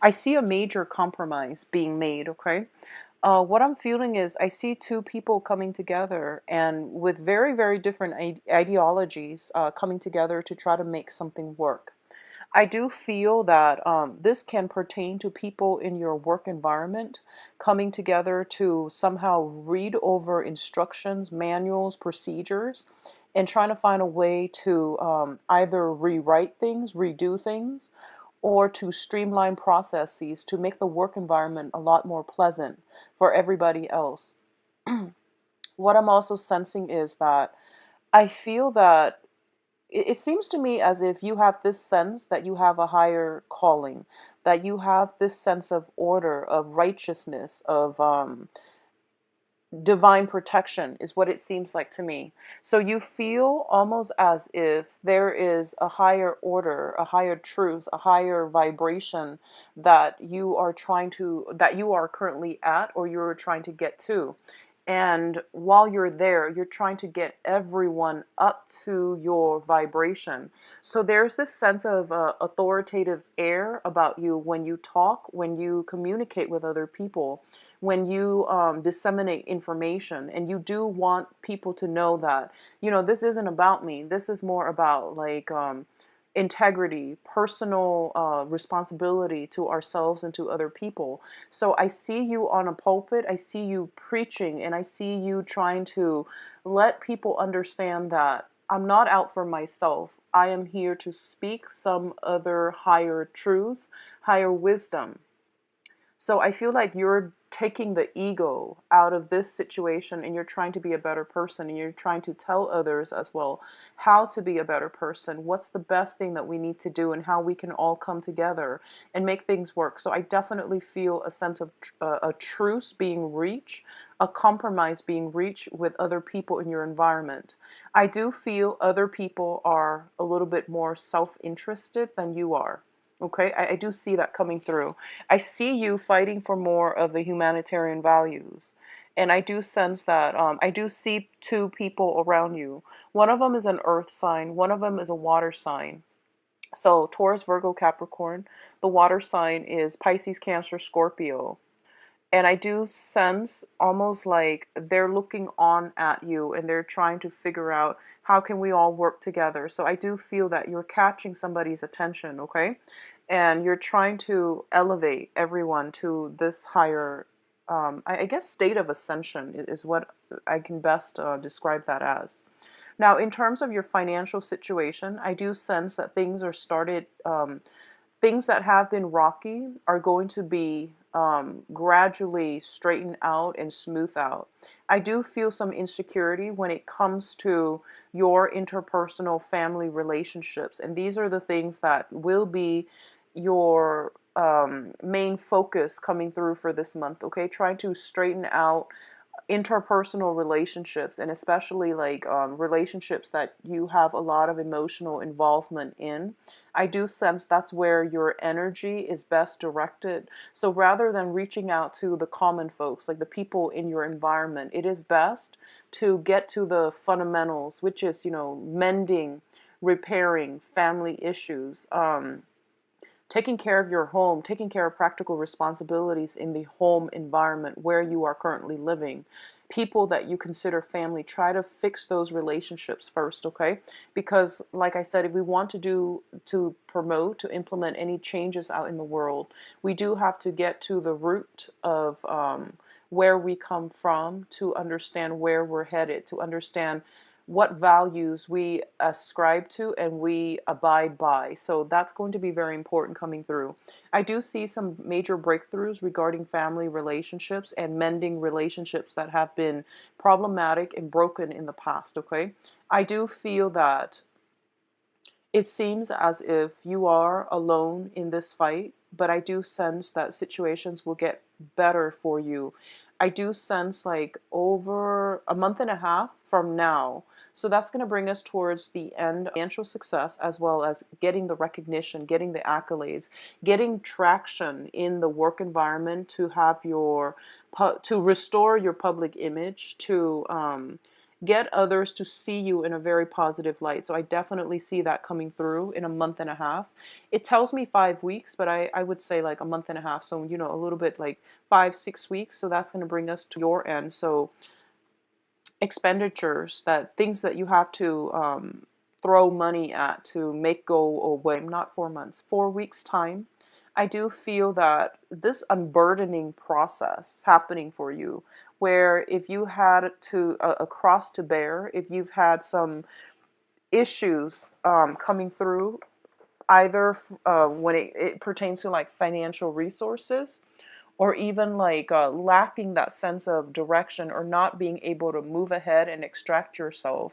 I see a major compromise being made, okay? What I'm feeling is I see two people coming together and with very, very different ideologies coming together to try to make something work. I do feel that this can pertain to people in your work environment coming together to somehow read over instructions, manuals, procedures, and trying to find a way to either rewrite things, redo things, or to streamline processes to make the work environment a lot more pleasant for everybody else. What I'm also sensing is that I feel that it seems to me as if you have this sense that you have a higher calling, that you have this sense of order, of righteousness, of divine protection, is what it seems like to me. So you feel almost as if there is a higher order, a higher truth, a higher vibration that that you are currently at or you're trying to get to. And while you're there, you're trying to get everyone up to your vibration. So there's this sense of authoritative air about you when you talk, when you communicate with other people, when you disseminate information. And you do want people to know that, this isn't about me. This is more about like integrity, personal responsibility to ourselves and to other people. So I see you on a pulpit, I see you preaching, and I see you trying to let people understand that I'm not out for myself. I am here to speak some other higher truth, higher wisdom. So I feel like you're taking the ego out of this situation and you're trying to be a better person and you're trying to tell others as well how to be a better person, what's the best thing that we need to do and how we can all come together and make things work. So I definitely feel a sense of a truce being reached, a compromise being reached with other people in your environment. I do feel other people are a little bit more self-interested than you are. Okay, I do see that coming through. I see you fighting for more of the humanitarian values. And I do sense that I do see two people around you. One of them is an earth sign, one of them is a water sign. So Taurus, Virgo, Capricorn. The water sign is Pisces, Cancer, Scorpio. And I do sense almost like they're looking on at you and they're trying to figure out how can we all work together. So I do feel that you're catching somebody's attention, okay? And you're trying to elevate everyone to this higher, I guess, state of ascension is what I can best describe that as. Now, in terms of your financial situation, I do sense that things that have been rocky are going to be gradually straightened out and smooth out. I do feel some insecurity when it comes to your interpersonal family relationships, and these are the things that will be your main focus coming through for this month, okay? Trying to straighten out interpersonal relationships and especially like relationships that you have a lot of emotional involvement in. I do sense that's where your energy is best directed. So rather than reaching out to the common folks, like the people in your environment, it is best to get to the fundamentals, which is, mending, repairing family issues, taking care of your home, taking care of practical responsibilities in the home environment where you are currently living. People that you consider family, try to fix those relationships first, okay? Because, like I said, if we want to promote, to implement any changes out in the world, we do have to get to the root of where we come from to understand where we're headed, to understand what values we ascribe to and we abide by. So that's going to be very important coming through. I do see some major breakthroughs regarding family relationships and mending relationships that have been problematic and broken in the past, okay? I do feel that it seems as if you are alone in this fight, but I do sense that situations will get better for you. I do sense like over a month and a half from now. So that's going to bring us towards the end of financial success as well as getting the recognition, getting the accolades, getting traction in the work environment to have to restore your public image, to get others to see you in a very positive light. So I definitely see that coming through in a month and a half. It tells me 5 weeks, but I would say like a month and a half. So, you know, a little bit like 5, 6 weeks. So that's going to bring us to your end. So expenditures, that things that you have to throw money at to make go away. Not 4 months, 4 weeks time. I do feel that this unburdening process happening for you, where if you had to a cross to bear, if you've had some issues coming through, either when it pertains to like financial resources, or even like lacking that sense of direction, or not being able to move ahead and extract yourself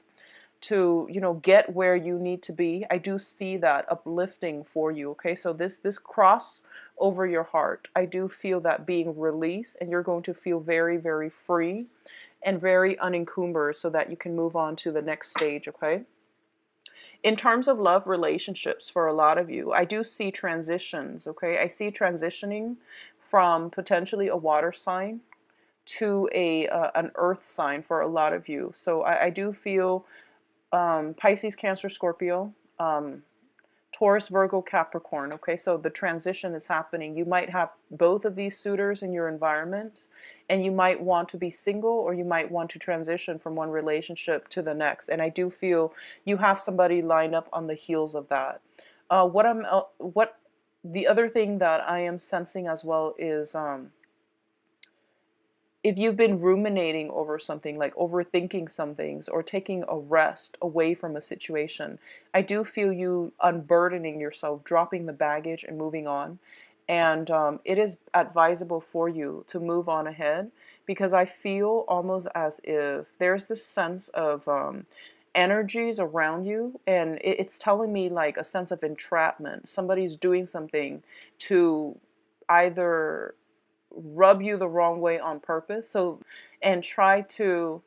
to, you know, get where you need to be. I do see that uplifting for you. Okay, so this cross over your heart, I do feel that being released, and you're going to feel very, very free and very unencumbered, so that you can move on to the next stage. Okay, in terms of love relationships, for a lot of you, I do see transitions. Okay, I see transitioning from potentially a water sign to a an earth sign for a lot of you. So I do feel Pisces, Cancer, Scorpio, Taurus, Virgo, Capricorn. Okay, so the transition is happening. You might have both of these suitors in your environment, and you might want to be single, or you might want to transition from one relationship to the next. And I do feel you have somebody lined up on the heels of that. What the other thing that I am sensing as well is if you've been ruminating over something, like overthinking some things, or taking a rest away from a situation, I do feel you unburdening yourself, dropping the baggage and moving on. And it is advisable for you to move on ahead, because I feel almost as if there's this sense of energies around you, and it's telling me like a sense of entrapment. Somebody's doing something to either rub you the wrong way on purpose. So, and try to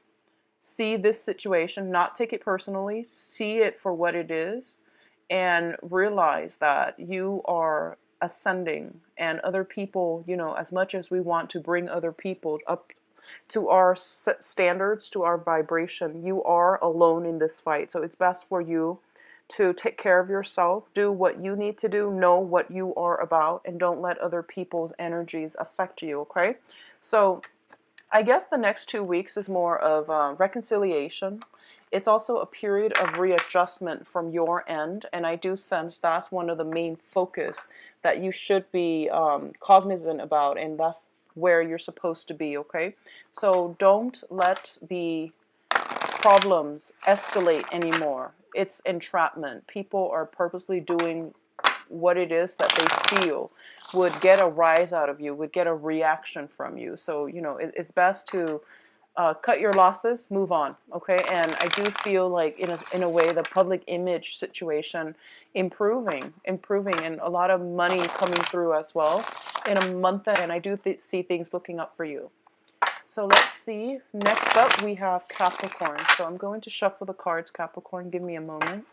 see this situation, not take it personally, see it for what it is, and realize that you are ascending, and other people, you know, as much as we want to bring other people up to our standards, to our vibration, you are alone in this fight. So it's best for you to take care of yourself, do what you need to do, know what you are about, and don't let other people's energies affect you. Okay, so I guess the next 2 weeks is more of reconciliation. It's also a period of readjustment from your end, and I do sense that's one of the main focus that you should be cognizant about, and that's where you're supposed to be. Okay, so don't let the problems escalate anymore. It's entrapment. People are purposely doing what it is that they feel would get a rise out of you, would get a reaction from you. So, you know, it's best to cut your losses, move on, okay? And I do feel like in a way the public image situation improving, and a lot of money coming through as well in a month, and I do see things looking up for you. So let's see. Next up, we have Capricorn. So I'm going to shuffle the cards, Capricorn. Give me a moment.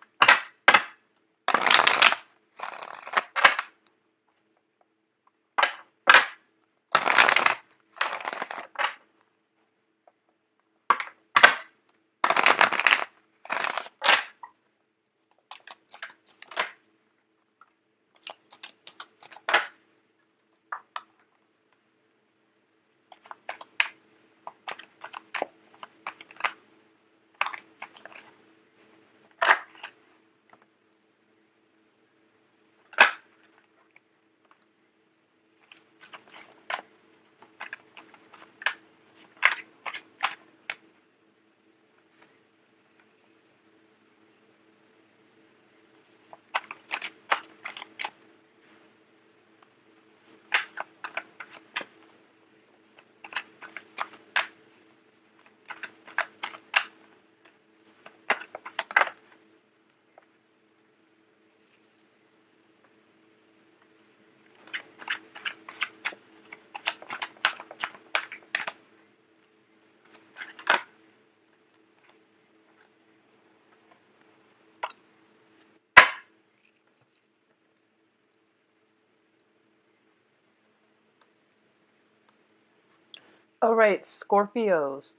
All right, Scorpios.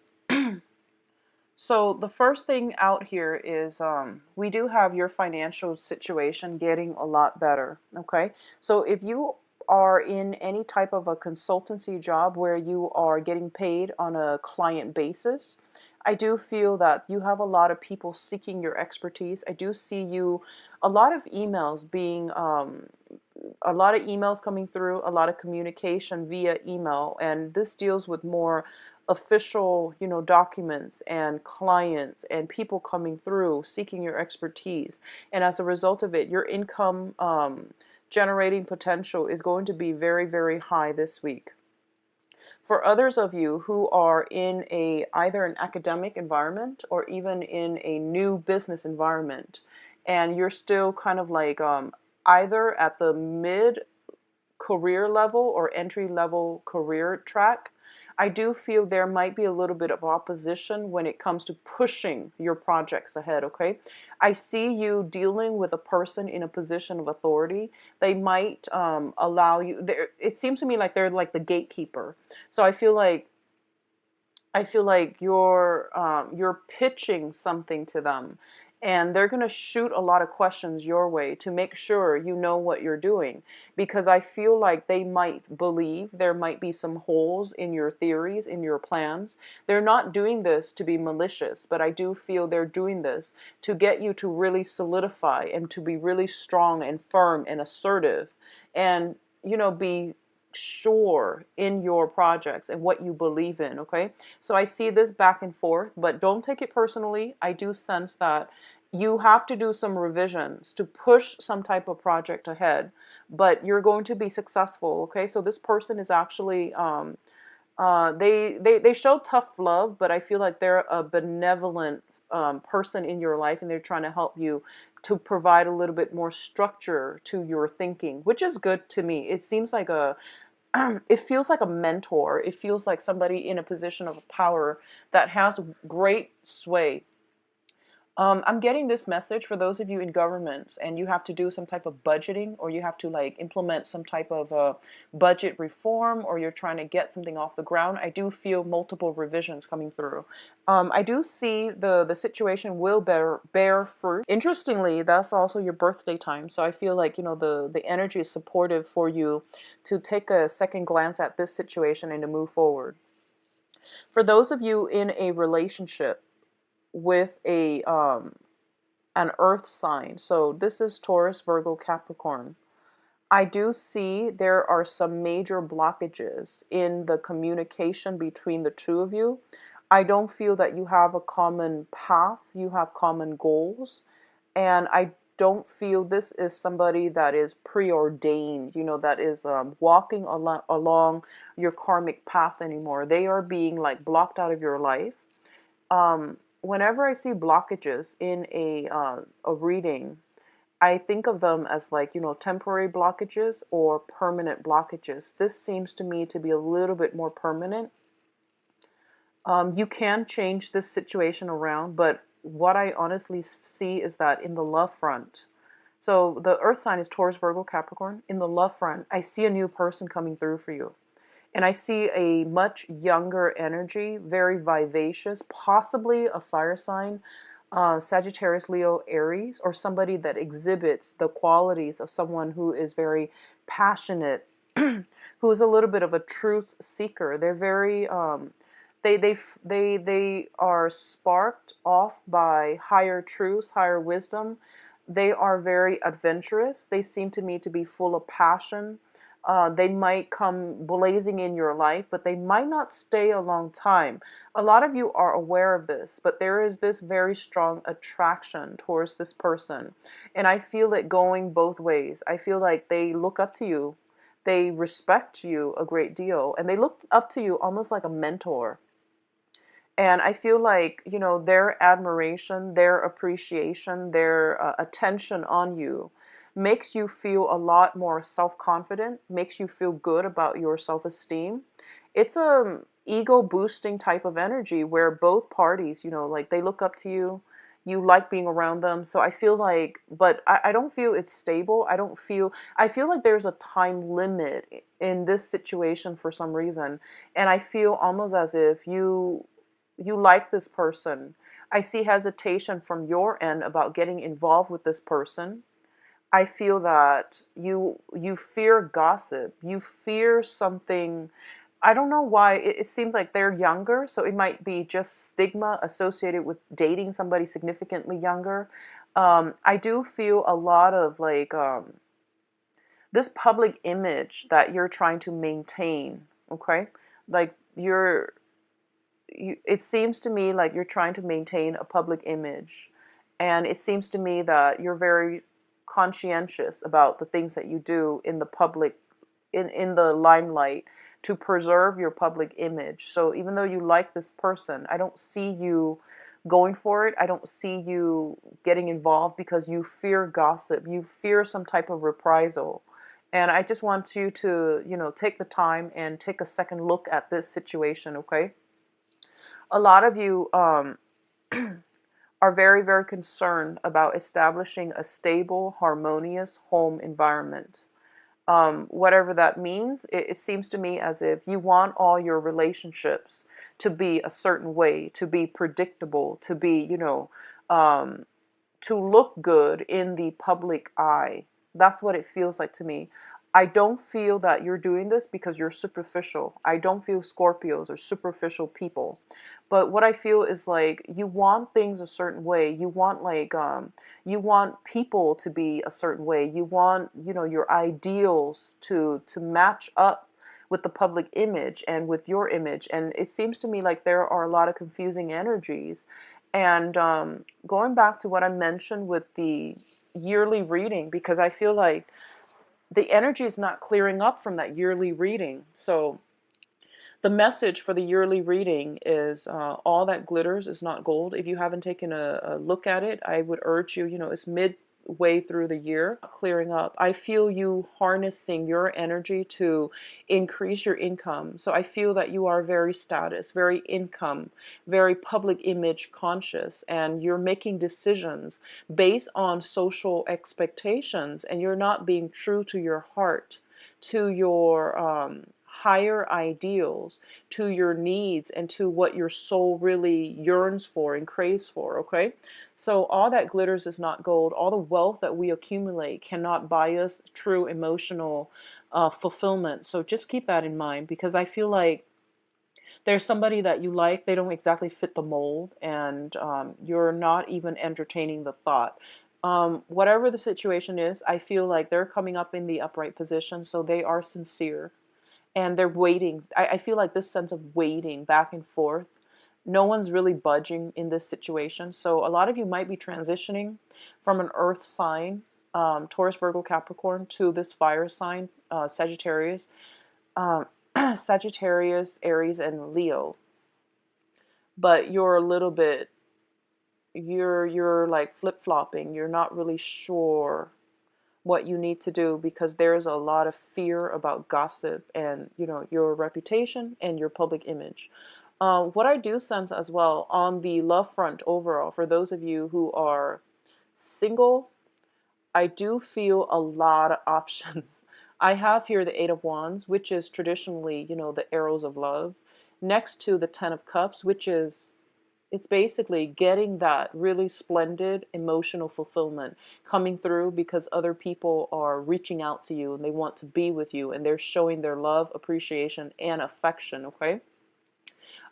So the first thing out here is we do have your financial situation getting a lot better. Okay, so if you are in any type of a consultancy job where you are getting paid on a client basis, I do feel that you have a lot of people seeking your expertise. I do see you, a lot of emails being a lot of emails coming through, a lot of communication via email, and this deals with more official, documents and clients and people coming through seeking your expertise. And as a result of it, your income generating potential is going to be very, very high this week. For others of you who are in a either an academic environment or even in a new business environment, and you're still kind of like either at the mid career level or entry level career track, I do feel there might be a little bit of opposition when it comes to pushing your projects ahead, okay? I see you dealing with a person in a position of authority. They might allow you, it seems to me like they're like the gatekeeper. So I feel like you're pitching something to them, and they're going to shoot a lot of questions your way to make sure you know what you're doing, because I feel like they might believe there might be some holes in your theories, in your plans. They're not doing this to be malicious, but I do feel they're doing this to get you to really solidify and to be really strong and firm and assertive, and be sure in your projects and what you believe in, okay? So I see this back and forth, but don't take it personally. I do sense that you have to do some revisions to push some type of project ahead, but you're going to be successful, okay? So this person is actually they show tough love, but I feel like they're a benevolent person in your life, and they're trying to help you to provide a little bit more structure to your thinking, which is good to me. It seems like a it feels like a mentor. It feels like somebody in a position of power that has great sway. I'm getting this message for those of you in governments and you have to do some type of budgeting, or you have to like implement some type of budget reform, or you're trying to get something off the ground. I do feel multiple revisions coming through. I do see the situation will bear fruit. Interestingly, that's also your birthday time, so I feel like the energy is supportive for you to take a second glance at this situation and to move forward. For those of you in a relationship with a an earth sign. So this is Taurus, Virgo, Capricorn. I do see there are some major blockages in the communication between the two of you. I don't feel that you have a common path, you have common goals, and I don't feel this is somebody that is preordained, that is walking along your karmic path anymore. They are being like blocked out of your life. Whenever I see blockages in a reading, I think of them as like, temporary blockages or permanent blockages. This seems to me to be a little bit more permanent. You can change this situation around, but what I honestly see is that in the love front, so the earth sign is Taurus, Virgo, Capricorn. In the love front, I see a new person coming through for you. And I see a much younger energy, very vivacious, possibly a fire sign, Sagittarius, Leo, Aries, or somebody that exhibits the qualities of someone who is very passionate, who is a little bit of a truth seeker. They're very, they are sparked off by higher truths, higher wisdom. They are very adventurous. They seem to me to be full of passion. They might come blazing in your life, but they might not stay a long time. A lot of you are aware of this, but there is this very strong attraction towards this person. And I feel it going both ways. I feel like they look up to you, they respect you a great deal, and they look up to you almost like a mentor. And I feel like, their admiration, their appreciation, their attention on you makes you feel a lot more self-confident, makes you feel good about your self-esteem. It's a ego boosting type of energy where both parties, like they look up to you, you like being around them. So I feel like, but I don't feel it's stable. I feel like there's a time limit in this situation for some reason. And I feel almost as if you like this person, I see hesitation from your end about getting involved with this person. I feel that you fear gossip. You fear something. I don't know why. It seems like they're younger, so it might be just stigma associated with dating somebody significantly younger. I do feel a lot of like this public image that you're trying to maintain. Okay, like it seems to me like you're trying to maintain a public image, and it seems to me that you're very conscientious about the things that you do in the public, in the limelight, to preserve your public image. So even though you like this person, I don't see you going for it. I don't see you getting involved because you fear gossip, you fear some type of reprisal. And I just want you to, take the time and take a second look at this situation. Okay, a lot of you are very, very concerned about establishing a stable, harmonious home environment. Whatever that means, it seems to me as if you want all your relationships to be a certain way, to be predictable, to be, um, to look good in the public eye. That's what it feels like to me. I don't feel that you're doing this because you're superficial. I don't feel Scorpios are superficial people. But what I feel is like you want things a certain way. You want you want people to be a certain way. You want, your ideals to match up with the public image and with your image. And it seems to me like there are a lot of confusing energies. And going back to what I mentioned with the yearly reading, because I feel like the energy is not clearing up from that yearly reading. So the message for the yearly reading is all that glitters is not gold. If you haven't taken a look at it, I would urge you, it's midway through the year, clearing up. I feel you harnessing your energy to increase your income. So I feel that you are very status, very income, very public image conscious, and you're making decisions based on social expectations, and you're not being true to your heart, to your higher ideals, to your needs, and to what your soul really yearns for and craves for. Okay, so all that glitters is not gold. All the wealth that we accumulate cannot buy us true emotional fulfillment. So just keep that in mind, because I feel like there's somebody that you like, they don't exactly fit the mold, and you're not even entertaining the thought. Whatever the situation is, I feel like they're coming up in the upright position, so they are sincere, and they're waiting. I feel like this sense of waiting back and forth. No one's really budging in this situation. So a lot of you might be transitioning from an earth sign, Taurus, Virgo, Capricorn, to this fire sign, Sagittarius, um, Sagittarius, Aries, and Leo. But you're a little bit, you're like flip-flopping. You're not really sure what you need to do, because there's a lot of fear about gossip and, your reputation and your public image. What I do sense as well on the love front overall, for those of you who are single, I do feel a lot of options. I have here the Eight of Wands, which is traditionally, the arrows of love, next to the Ten of Cups, which is, it's basically getting that really splendid emotional fulfillment coming through because other people are reaching out to you and they want to be with you and they're showing their love, appreciation, and affection. Okay,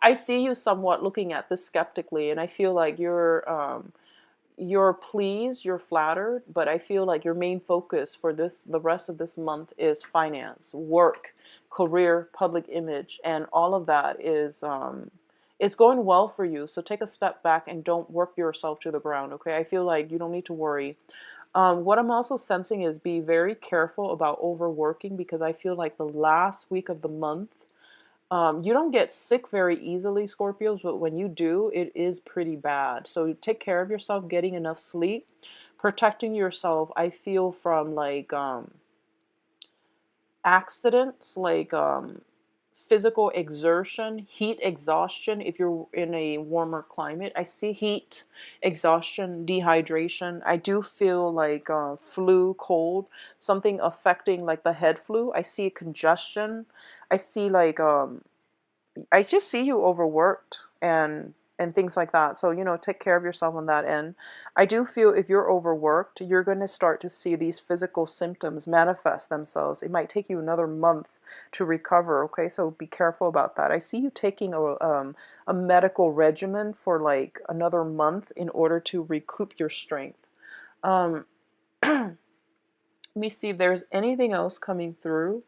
I see you somewhat looking at this skeptically, and I feel like you're pleased, you're flattered, but I feel like your main focus for the rest of this month is finance, work, career, public image, and all of that is it's going well for you. So take a step back and don't work yourself to the ground. Okay, I feel like you don't need to worry. What I'm also sensing is be very careful about overworking, because I feel like the last week of the month, you don't get sick very easily, Scorpios, but when you do, it is pretty bad. So take care of yourself, getting enough sleep, protecting yourself. I feel from like accidents, like physical exertion, heat exhaustion if you're in a warmer climate. I see heat exhaustion, dehydration. I do feel like flu, cold, something affecting like the head flu. I see congestion. I see like I just see you overworked, and and things like that. So, take care of yourself on that end. I do feel if you're overworked, you're going to start to see these physical symptoms manifest themselves. It might take you another month to recover, okay? So be careful about that. I see you taking a medical regimen for like another month in order to recoup your strength. Um, Let me see if there's anything else coming through.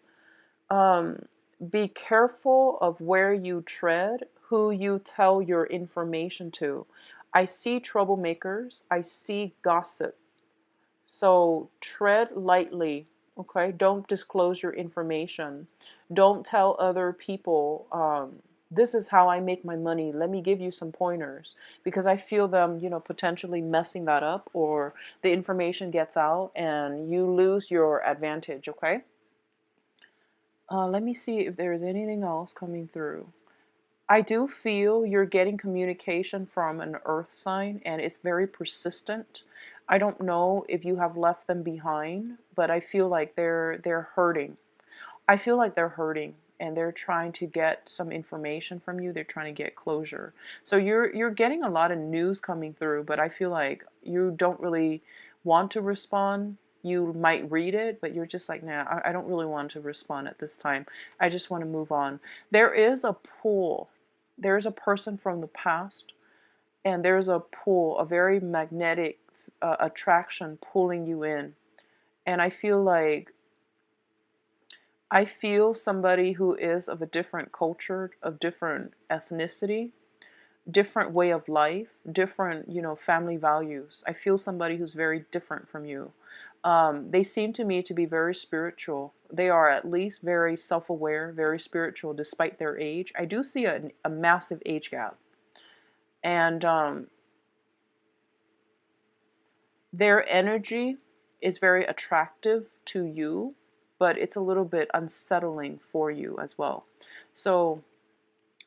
Um, be careful of where you tread, who you tell your information to. I see troublemakers, I see gossip. So tread lightly, okay? Don't disclose your information. Don't tell other people, this is how I make my money. Let me give you some pointers. Because I feel them, potentially messing that up, or the information gets out and you lose your advantage, okay? Let me see if there's anything else coming through. I do feel you're getting communication from an earth sign and it's very persistent. I don't know if you have left them behind, but I feel like they're hurting. I feel like they're hurting and they're trying to get some information from you. They're trying to get closure. So you're getting a lot of news coming through, but I feel like you don't really want to respond. You might read it, but you're just like, nah, I don't really want to respond at this time. I just want to move on. There is a pull. There's a person from the past, and there's a pull, a very magnetic attraction pulling you in. And I feel somebody who is of a different culture, of different ethnicity, different way of life, different, family values. I feel somebody who's very different from you. They seem to me to be very spiritual. They are at least very self-aware, very spiritual, despite their age. I do see a massive age gap. And their energy is very attractive to you, but it's a little bit unsettling for you as well. So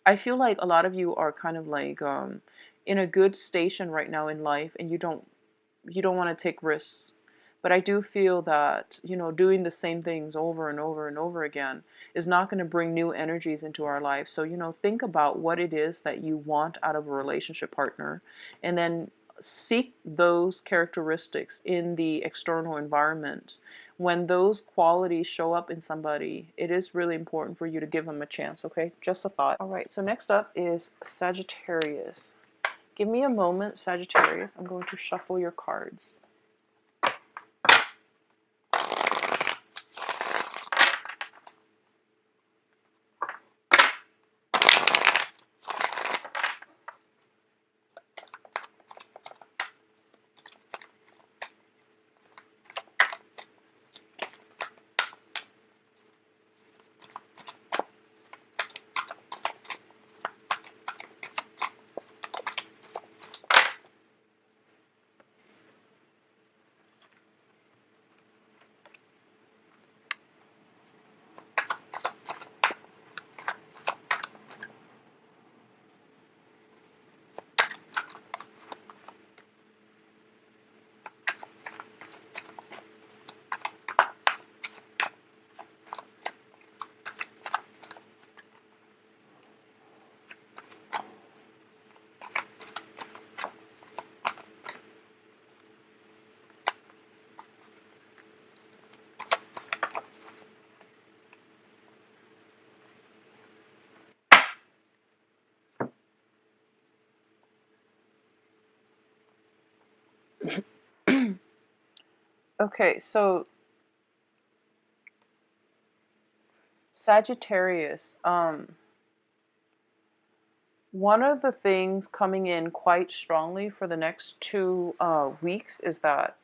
I feel like a lot of you are kind of like in a good station right now in life, and you don't want to take risks. But I do feel that, doing the same things over and over and over again is not going to bring new energies into our life. So, think about what it is that you want out of a relationship partner, and then seek those characteristics in the external environment. When those qualities show up in somebody, it is really important for you to give them a chance, okay? Just a thought. All right, so next up is Sagittarius. Give me a moment, Sagittarius. I'm going to shuffle your cards. Okay, so Sagittarius, one of the things coming in quite strongly for the next 2 weeks is that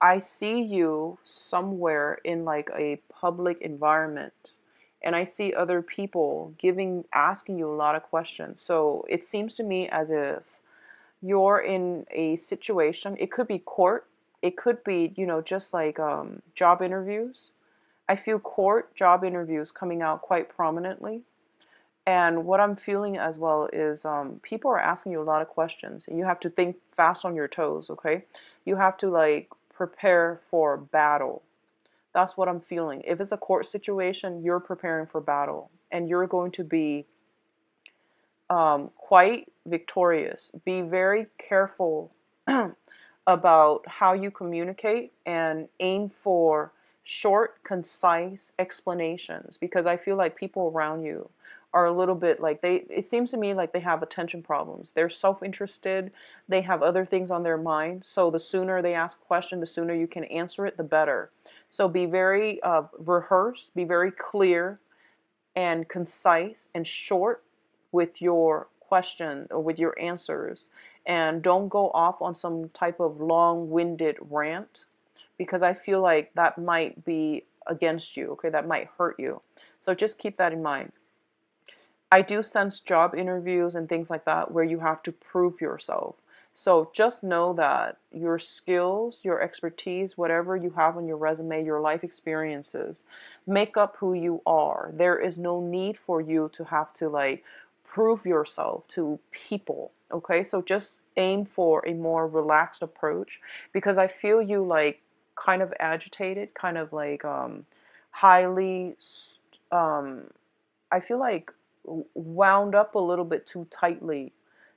I see you somewhere in like a public environment, and I see other people asking you a lot of questions. So it seems to me as if you're in a situation. It could be court. It could be, just like job interviews. I feel court job interviews coming out quite prominently. And what I'm feeling as well is people are asking you a lot of questions. And you have to think fast on your toes, okay? You have to like prepare for battle. That's what I'm feeling. If it's a court situation, you're preparing for battle. And you're going to be quite victorious. Be very careful about how you communicate and aim for short, concise explanations, because I feel like people around you are a little bit like it seems to me like they have attention problems. They're self-interested. They have other things on their mind. So the sooner they ask a question, the sooner you can answer it, the better. So be very rehearsed, be very clear and concise and short with your question or with your answers. And don't go off on some type of long-winded rant, because I feel like that might be against you, okay? That might hurt you. So just keep that in mind. I do sense job interviews and things like that where you have to prove yourself. So just know that your skills, your expertise, whatever you have on your resume, your life experiences, make up who you are. There is no need for you to have to like prove yourself to people. Okay, so just aim for a more relaxed approach, because I feel you like kind of agitated, kind of like highly um I feel like wound up a little bit too tightly.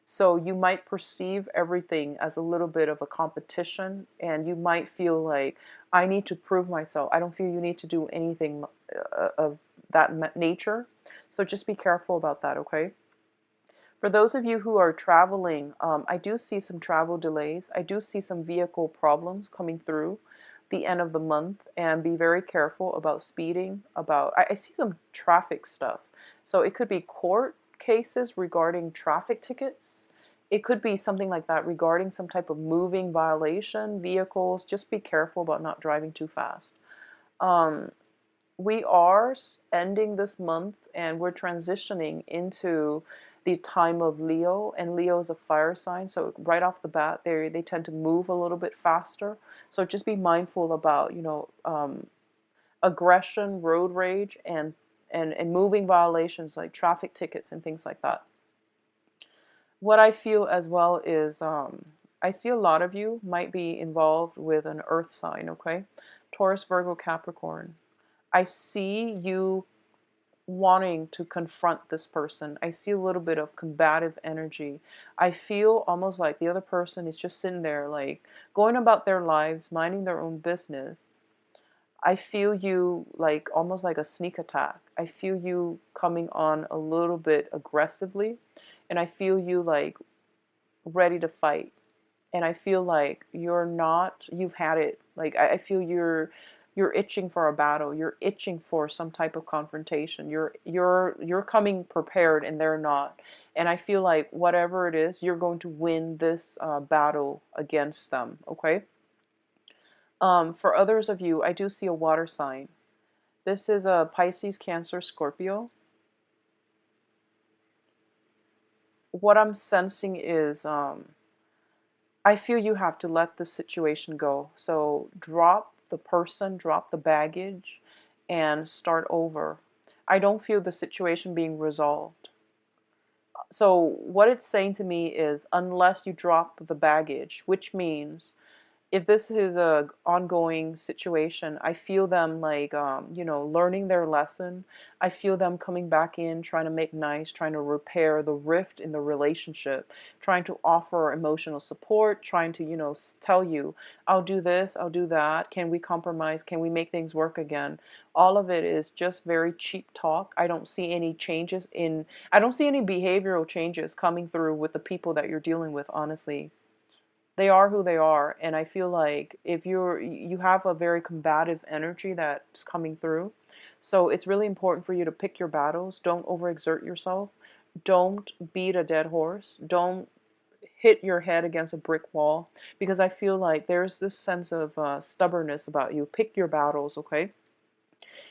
So you might perceive everything as a little bit of a competition, and you might feel like, I need to prove myself. I don't feel you need to do anything of that nature. So just be careful about that, okay? For those of you who are traveling, I do see some travel delays. I do see some vehicle problems coming through the end of the month, and be very careful about speeding. I see some traffic stuff. So it could be court cases regarding traffic tickets. It could be something like that regarding some type of moving violation, vehicles. Just be careful about not driving too fast. Um, we are ending this month and we're transitioning into the time of Leo, and Leo is a fire sign, so right off the bat they tend to move a little bit faster. So just be mindful about, aggression, road rage, and moving violations like traffic tickets and things like that. What I feel as well is I see a lot of you might be involved with an earth sign, okay? Taurus, Virgo, Capricorn. I see you wanting to confront this person. I see a little bit of combative energy. I feel almost like the other person is just sitting there, like going about their lives, minding their own business. I feel you like almost like a sneak attack. I feel you coming on a little bit aggressively, and I feel you like ready to fight. And I feel like you've had it. Like I feel you're itching for a battle. You're itching for some type of confrontation. You're coming prepared and they're not. And I feel like whatever it is, you're going to win this battle against them. Okay. For others of you, I do see a water sign. This is a Pisces, Cancer, Scorpio. What I'm sensing is I feel you have to let the situation go. So drop the person, drop the baggage, and start over. I don't feel the situation being resolved. So what it's saying to me is, unless you drop the baggage, which means if this is a ongoing situation, I feel them like learning their lesson. I feel them coming back in, trying to make nice, trying to repair the rift in the relationship, trying to offer emotional support, trying to tell you, I'll do this, I'll do that, can we compromise, can we make things work again. All of it is just very cheap talk. I don't see any behavioral changes coming through with the people that you're dealing with, honestly. They are who they are, and I feel like if you have a very combative energy that's coming through. So it's really important for you to pick your battles. Don't overexert yourself. Don't beat a dead horse. Don't hit your head against a brick wall, because I feel like there's this sense of stubbornness about you. Pick your battles, okay?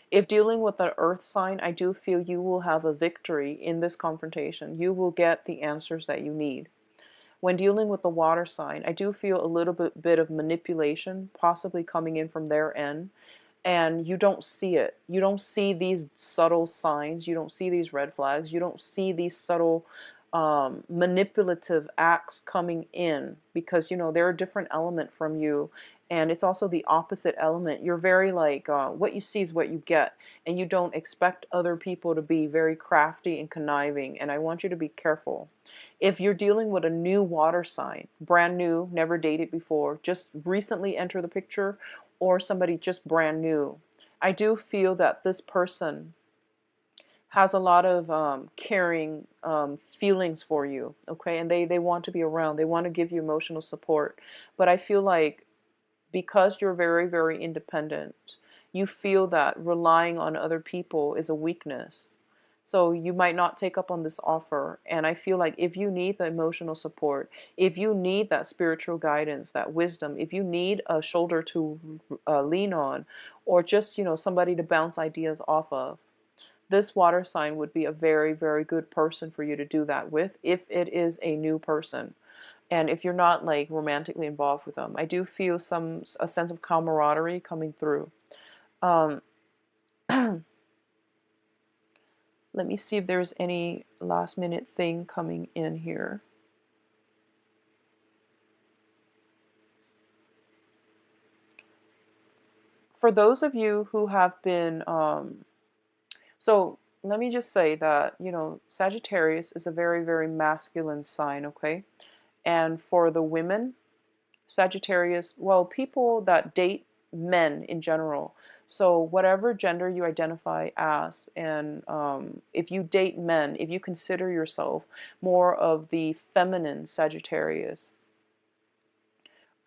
If dealing with the earth sign, I do feel you will have a victory in this confrontation. You will get the answers that you need. When dealing with the water sign, I do feel a little bit of manipulation possibly coming in from their end, and you don't see it. You don't see these subtle signs. You don't see these red flags. You don't see these subtle manipulative acts coming in, because they're a different element from you, And it's also the opposite element. You're very like, what you see is what you get, and you don't expect other people to be very crafty and conniving. And I want you to be careful. If you're dealing with a new water sign, brand new, never dated before, just recently enter the picture, or somebody just brand new, I do feel that this person has a lot of caring feelings for you, okay? And they want to be around, they want to give you emotional support. But I feel like because you're very, very independent, you feel that relying on other people is a weakness. So you might not take up on this offer. And I feel like if you need the emotional support, if you need that spiritual guidance, that wisdom, if you need a shoulder to lean on, or just, somebody to bounce ideas off of, this water sign would be a very, very good person for you to do that with if it is a new person. And if you're not like romantically involved with them, I do feel a sense of camaraderie coming through. Um, Let me see if there's any last minute thing coming in here. For those of you who have been, so let me just say that, Sagittarius is a very, very masculine sign, okay? And for the women, Sagittarius, well, people that date men in general. So, whatever gender you identify as, and if you date men, if you consider yourself more of the feminine Sagittarius,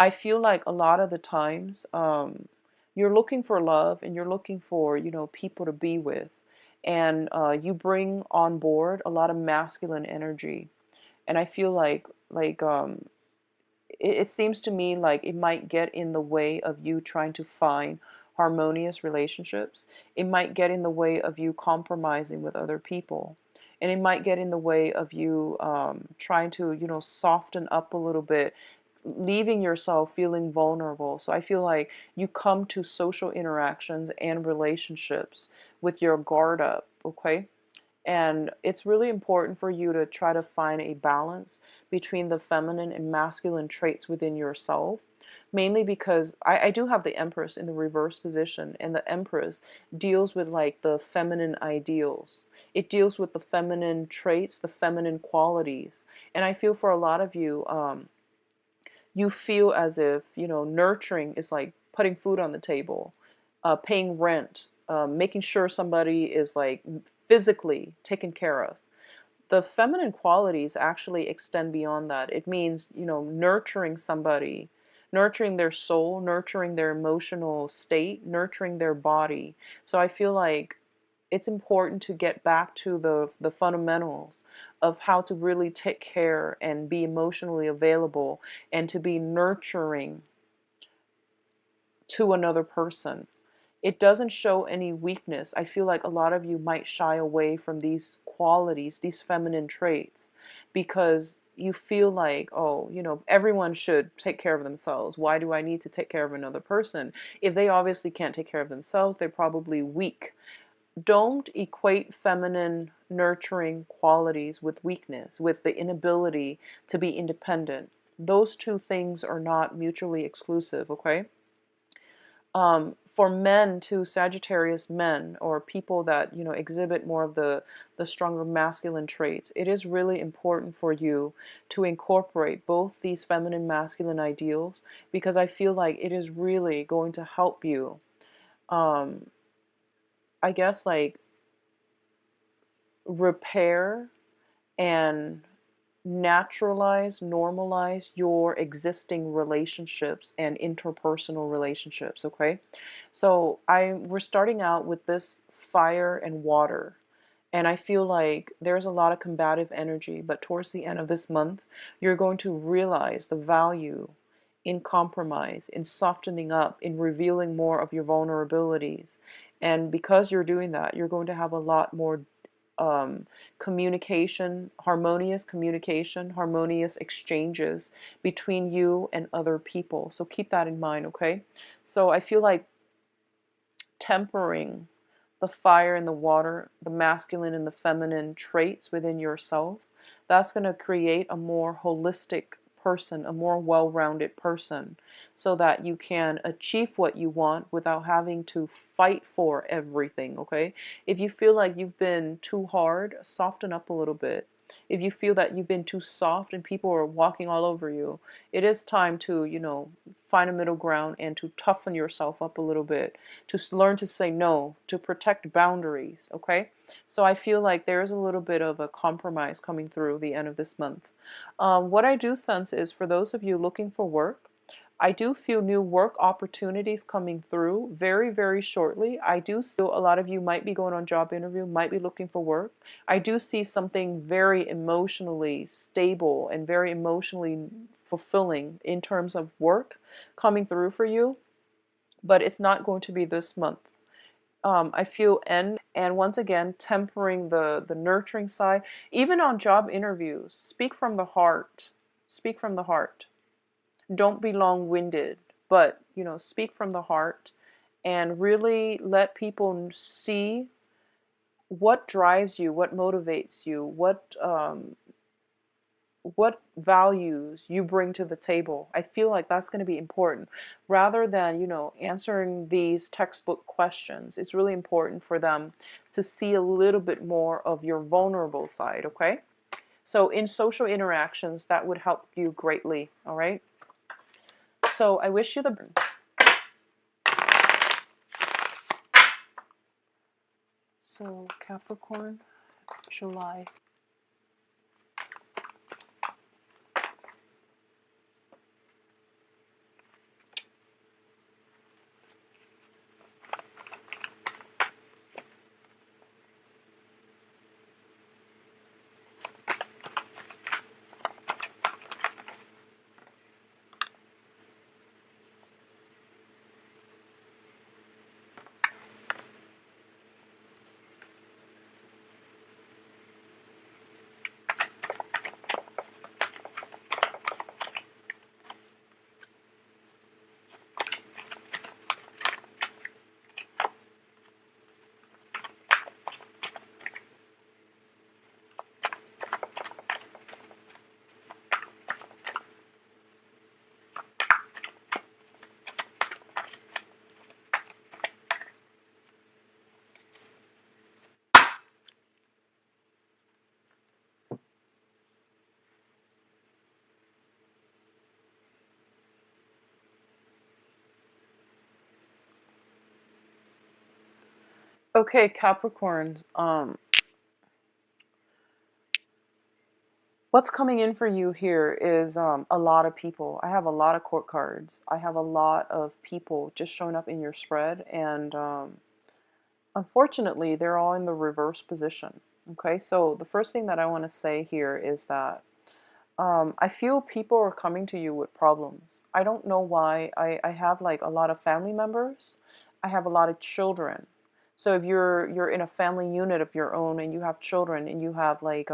I feel like a lot of the times you're looking for love and you're looking for, people to be with. And you bring on board a lot of masculine energy. And I feel like it seems to me like it might get in the way of you trying to find harmonious relationships. It might get in the way of you compromising with other people. And it might get in the way of you trying to, soften up a little bit, leaving yourself feeling vulnerable. So I feel like you come to social interactions and relationships with your guard up, okay? And it's really important for you to try to find a balance between the feminine and masculine traits within yourself. Mainly because I do have the Empress in the reverse position, and the Empress deals with like the feminine ideals. It deals with the feminine traits, the feminine qualities. And I feel for a lot of you, you feel as if, nurturing is like putting food on the table, paying rent, making sure somebody is like physically taken care of. The feminine qualities actually extend beyond that. It means, nurturing somebody, nurturing their soul, nurturing their emotional state, nurturing their body. So I feel like it's important to get back to the fundamentals of how to really take care and be emotionally available and to be nurturing to another person. It doesn't show any weakness. I feel like a lot of you might shy away from these qualities, these feminine traits, because you feel like, oh, everyone should take care of themselves. Why do I need to take care of another person? If they obviously can't take care of themselves, they're probably weak. Don't equate feminine nurturing qualities with weakness, with the inability to be independent. Those two things are not mutually exclusive, okay? For men too, Sagittarius men, or people that exhibit more of the stronger masculine traits, it is really important for you to incorporate both these feminine masculine ideals, because I feel like it is really going to help you, um, I guess, like repair and naturalize, normalize your existing relationships and interpersonal relationships, okay? So we're starting out with this fire and water. And I feel like there's a lot of combative energy, but towards the end of this month, you're going to realize the value in compromise, in softening up, in revealing more of your vulnerabilities. And because you're doing that, you're going to have a lot more communication, harmonious exchanges between you and other people. So keep that in mind, okay? So I feel like tempering the fire and the water, the masculine and the feminine traits within yourself, that's going to create a more holistic person, a more well-rounded person, so that you can achieve what you want without having to fight for everything, okay? If you feel like you've been too hard, soften up a little bit. If you feel that you've been too soft and people are walking all over you, it is time to, find a middle ground and to toughen yourself up a little bit, to learn to say no, to protect boundaries, okay? So I feel like there's a little bit of a compromise coming through the end of this month. What I do sense is for those of you looking for work, I do feel new work opportunities coming through very, very shortly. I do see a lot of you might be going on job interview, might be looking for work. I do see something very emotionally stable and very emotionally fulfilling in terms of work coming through for you, but it's not going to be this month. I feel and once again tempering the nurturing side. Even on job interviews, speak from the heart. Speak from the heart. Don't be long-winded, but speak from the heart and really let people see what drives you, what motivates you, what values you bring to the table. I feel like that's going to be important rather than, answering these textbook questions. It's really important for them to see a little bit more of your vulnerable side, okay? So in social interactions, that would help you greatly, all right? So I wish you the So Capricorn, July. Okay, Capricorns. What's coming in for you here is a lot of people. I have a lot of court cards. I have a lot of people just showing up in your spread, and unfortunately, they're all in the reverse position. Okay, so the first thing that I want to say here is that I feel people are coming to you with problems. I don't know why. I have like a lot of family members. I have a lot of children. So if you're in a family unit of your own and you have children and you have like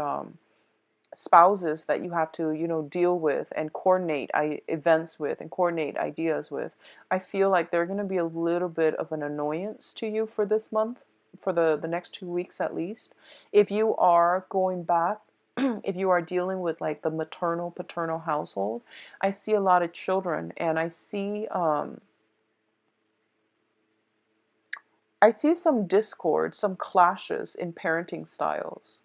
spouses that you have to deal with and coordinate events with and coordinate ideas with, I feel like they're going to be a little bit of an annoyance to you for this month, for the next 2 weeks at least. If you are going back, if you are dealing with like the maternal paternal household, I see a lot of children, and I see some discord, some clashes in parenting styles.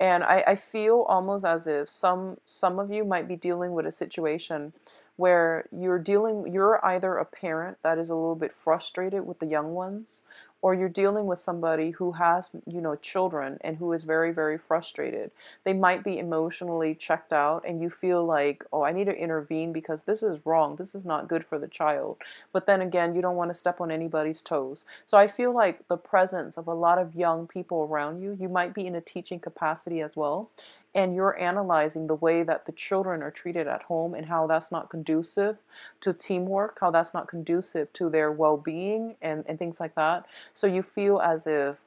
And I feel almost as if some of you might be dealing with a situation where you're either a parent that is a little bit frustrated with the young ones, or you're dealing with somebody who has, children and who is very, very frustrated. They might be emotionally checked out and you feel like, oh, I need to intervene because this is wrong. This is not good for the child. But then again, you don't want to step on anybody's toes. So I feel like the presence of a lot of young people around you, you might be in a teaching capacity as well, and you're analyzing the way that the children are treated at home and how that's not conducive to teamwork, how that's not conducive to their well-being and things like that. So you feel as if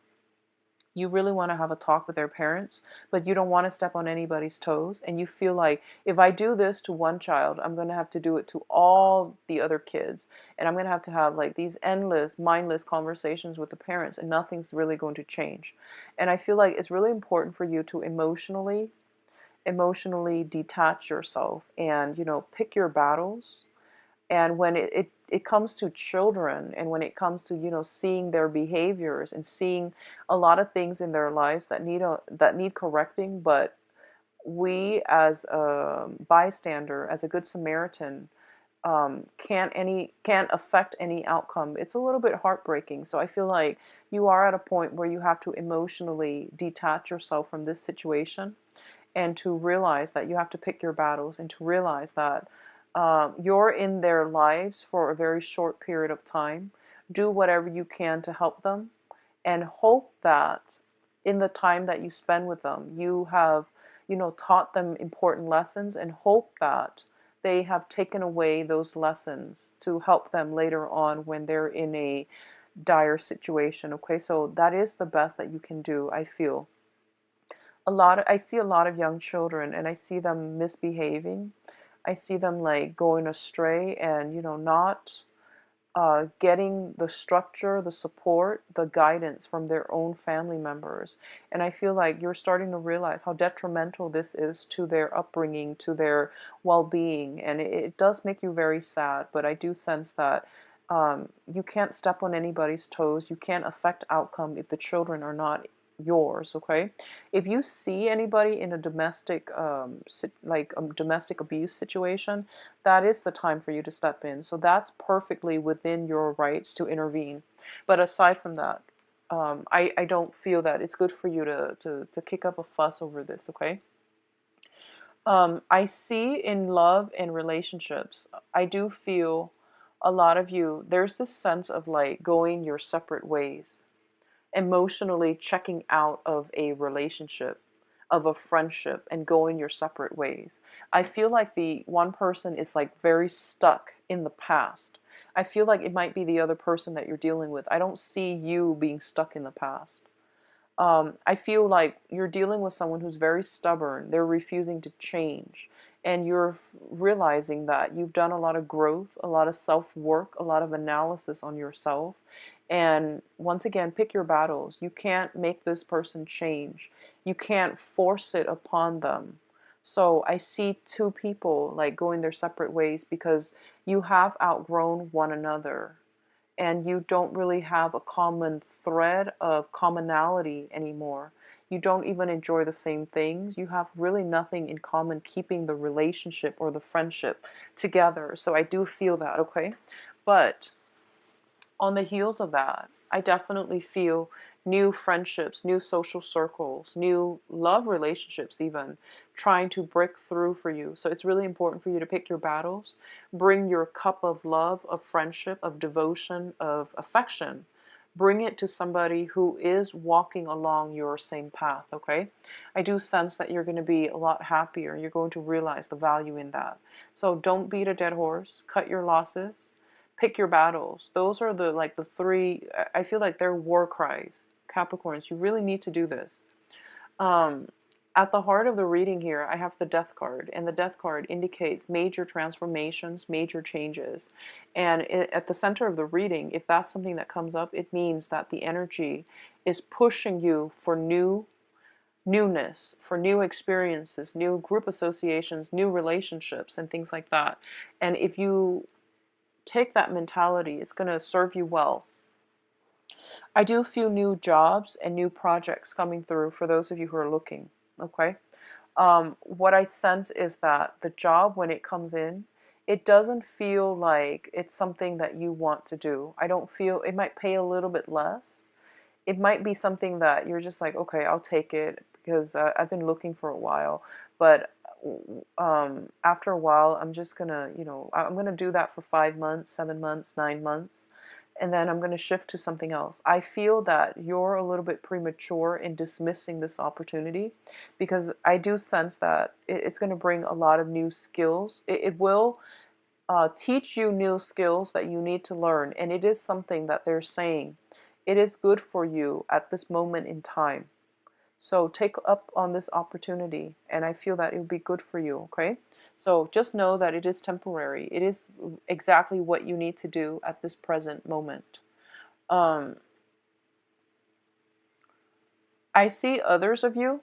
you really want to have a talk with their parents, but you don't want to step on anybody's toes. And you feel like if I do this to one child, I'm going to have to do it to all the other kids. And I'm going to have like these endless, mindless conversations with the parents, and nothing's really going to change. And I feel like it's really important for you to emotionally emotionally detach yourself and, pick your battles. And when it comes to children, and when it comes to, seeing their behaviors and seeing a lot of things in their lives that need correcting, but we as a bystander, as a good Samaritan, can't affect any outcome. It's a little bit heartbreaking. So I feel like you are at a point where you have to emotionally detach yourself from this situation, and to realize that you have to pick your battles, and to realize that you're in their lives for a very short period of time. Do whatever you can to help them, and hope that in the time that you spend with them, you have, taught them important lessons, and hope that they have taken away those lessons to help them later on when they're in a dire situation. Okay, so that is the best that you can do, I feel. I see a lot of young children, and I see them misbehaving. I see them like going astray, and, not getting the structure, the support, the guidance from their own family members. And I feel like you're starting to realize how detrimental this is to their upbringing, to their well-being. And it does make you very sad, but I do sense that you can't step on anybody's toes. You can't affect outcome if the children are not yours. Okay, if you see anybody in a domestic like a domestic abuse situation, that is the time for you to step in. So that's perfectly within your rights to intervene. But aside from that, I don't feel that it's good for you to kick up a fuss over this. Okay. I see in love and relationships, I do feel a lot of you, there's this sense of like going your separate ways, emotionally checking out of a relationship, of a friendship, and going your separate ways. I feel like the one person is like very stuck in the past. I feel like it might be the other person that you're dealing with. I don't see you being stuck in the past. I feel like you're dealing with someone who's very stubborn. They're refusing to change. And you're realizing that you've done a lot of growth, a lot of self work, a lot of analysis on yourself. And once again, pick your battles. You can't make this person change, you can't force it upon them. So I see two people like going their separate ways because you have outgrown one another, and you don't really have a common thread of commonality anymore. You don't even enjoy the same things. You have really nothing in common keeping the relationship or the friendship together. So I do feel that, okay? But on the heels of that, I definitely feel new friendships, new social circles, new love relationships, even trying to break through for you. So it's really important for you to pick your battles, bring your cup of love, of friendship, of devotion, of affection. Bring it to somebody who is walking along your same path, okay? I do sense that you're going to be a lot happier. You're going to realize the value in that. So don't beat a dead horse. Cut your losses, pick your battles. Those are the three. I feel like they're war cries. Capricorns, you really need to do this. Um, at the heart of the reading here, I have the Death card, and the Death card indicates major transformations, major changes. And at the center of the reading, if that's something that comes up, it means that the energy is pushing you for newness, for new experiences, new group associations, new relationships, and things like that. And if you take that mentality, it's going to serve you well. I do feel new jobs and new projects coming through for those of you who are looking. Okay. What I sense is that the job, when it comes in, it doesn't feel like it's something that you want to do. I don't feel it might pay a little bit less. It might be something that you're just like, okay, I'll take it because I've been looking for a while. But after a while, I'm just gonna, I'm gonna do that for 5 months, 7 months, 9 months, and then I'm gonna shift to something else. I feel that you're a little bit premature in dismissing this opportunity, because I do sense that it's gonna bring a lot of new skills. It will teach you new skills that you need to learn, and it is something that they're saying it is good for you at this moment in time. So take up on this opportunity, and I feel that it will be good for you, okay? So just know that it is temporary. It is exactly what you need to do at this present moment. Um, I see others of you.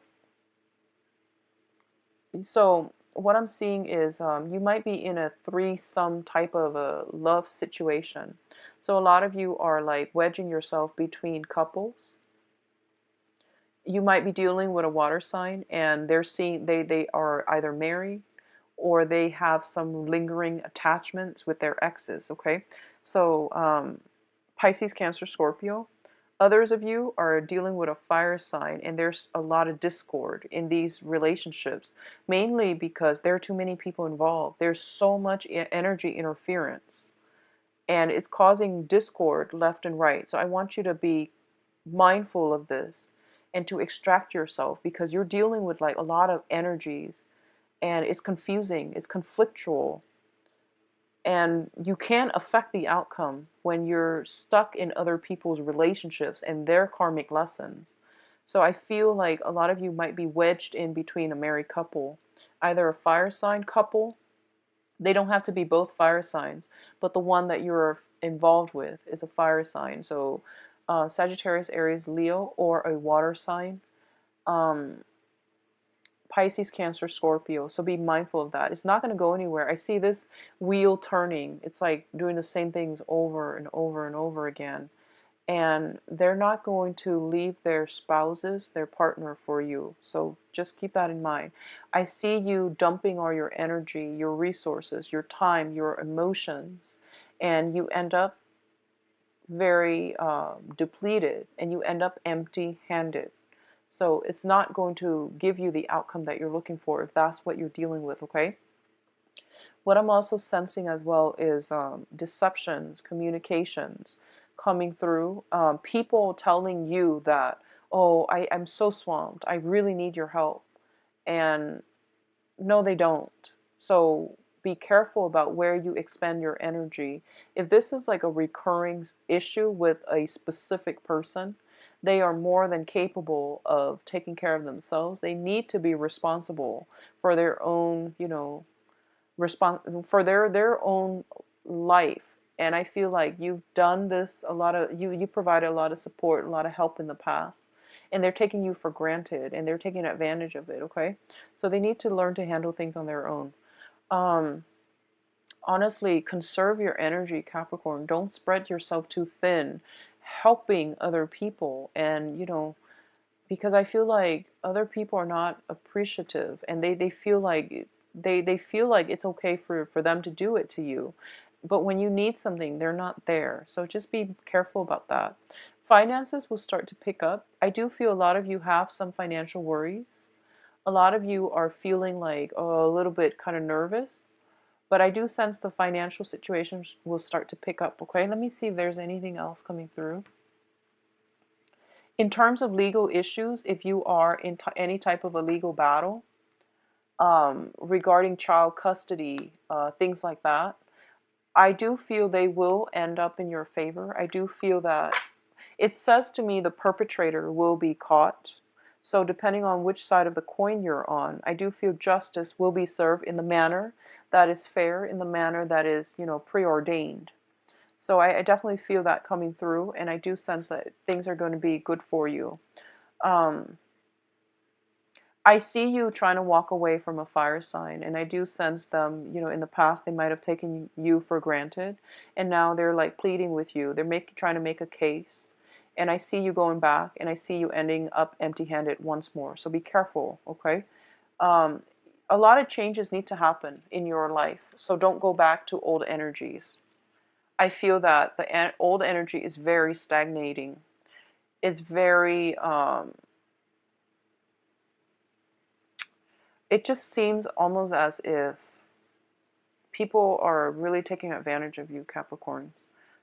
So what I'm seeing is you might be in a threesome type of a love situation. So a lot of you are like wedging yourself between couples. You might be dealing with a water sign, and they are either married or they have some lingering attachments with their exes. Okay, so Pisces, Cancer, Scorpio. Others of you are dealing with a fire sign, and there's a lot of discord in these relationships, mainly because there are too many people involved. There's so much energy interference, and it's causing discord left and right. So I want you to be mindful of this and to extract yourself, because you're dealing with like a lot of energies, and it's confusing, it's conflictual, and you can't affect the outcome when you're stuck in other people's relationships and their karmic lessons. So I feel like a lot of you might be wedged in between a married couple, either a fire sign couple. They don't have to be both fire signs, but the one that you're involved with is a fire sign. So Sagittarius, Aries, Leo, or a water sign. Um, Pisces, Cancer, Scorpio. So be mindful of that. It's not going to go anywhere. I see this wheel turning. It's like doing the same things over and over and over again. And they're not going to leave their spouses, their partner, for you. So just keep that in mind. I see you dumping all your energy, your resources, your time, your emotions, and you end up very depleted, and you end up empty handed. So it's not going to give you the outcome that you're looking for if that's what you're dealing with, okay? What I'm also sensing as well is deceptions, communications coming through. People telling you that, oh, I'm so swamped. I really need your help. And no, they don't. So be careful about where you expend your energy. If this is like a recurring issue with a specific person, they are more than capable of taking care of themselves. They need to be responsible for their own, for their own life. And I feel like you've done this a lot of you provided a lot of support, a lot of help in the past, and they're taking you for granted, and they're taking advantage of it. Okay, so they need to learn to handle things on their own. um Honestly, conserve your energy, Capricorn. Don't spread yourself too thin helping other people. And because I feel like other people are not appreciative, and they feel like they feel like it's okay for them to do it to you. But when you need something, they're not there. So just be careful about that. Finances will start to pick up. I do feel a lot of you have some financial worries. A lot of you are feeling like, oh, a little bit kind of nervous. But I do sense the financial situation will start to pick up. Okay, let me see if there's anything else coming through. In terms of legal issues, if you are in any type of a legal battle regarding child custody, things like that, I do feel they will end up in your favor. I do feel that it says to me the perpetrator will be caught. So depending on which side of the coin you're on, I do feel justice will be served in the manner that is fair, in the manner that is, preordained. So I definitely feel that coming through, and I do sense that things are going to be good for you. Um, I see you trying to walk away from a fire sign, and I do sense them, in the past they might have taken you for granted, and now they're like pleading with you. They're trying to make a case, and I see you going back, and I see you ending up empty-handed once more. So be careful, okay? Um, a lot of changes need to happen in your life, so don't go back to old energies. I feel that the old energy is very stagnating. It's very, it just seems almost as if people are really taking advantage of you, Capricorns.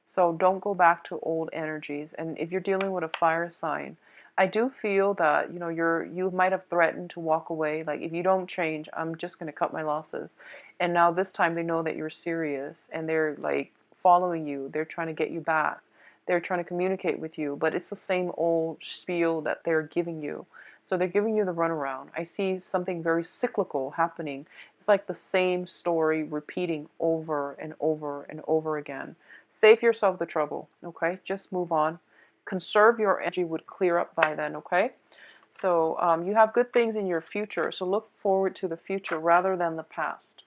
So don't go back to old energies. And if you're dealing with a fire sign, I do feel that, you might have threatened to walk away. Like, if you don't change, I'm just going to cut my losses. And now this time they know that you're serious, and they're like following you. They're trying to get you back. They're trying to communicate with you, but it's the same old spiel that they're giving you. So they're giving you the runaround. I see something very cyclical happening. It's like the same story repeating over and over and over again. Save yourself the trouble, okay? Just move on. Conserve your energy, would clear up by then, okay? So you have good things in your future. So look forward to the future rather than the past.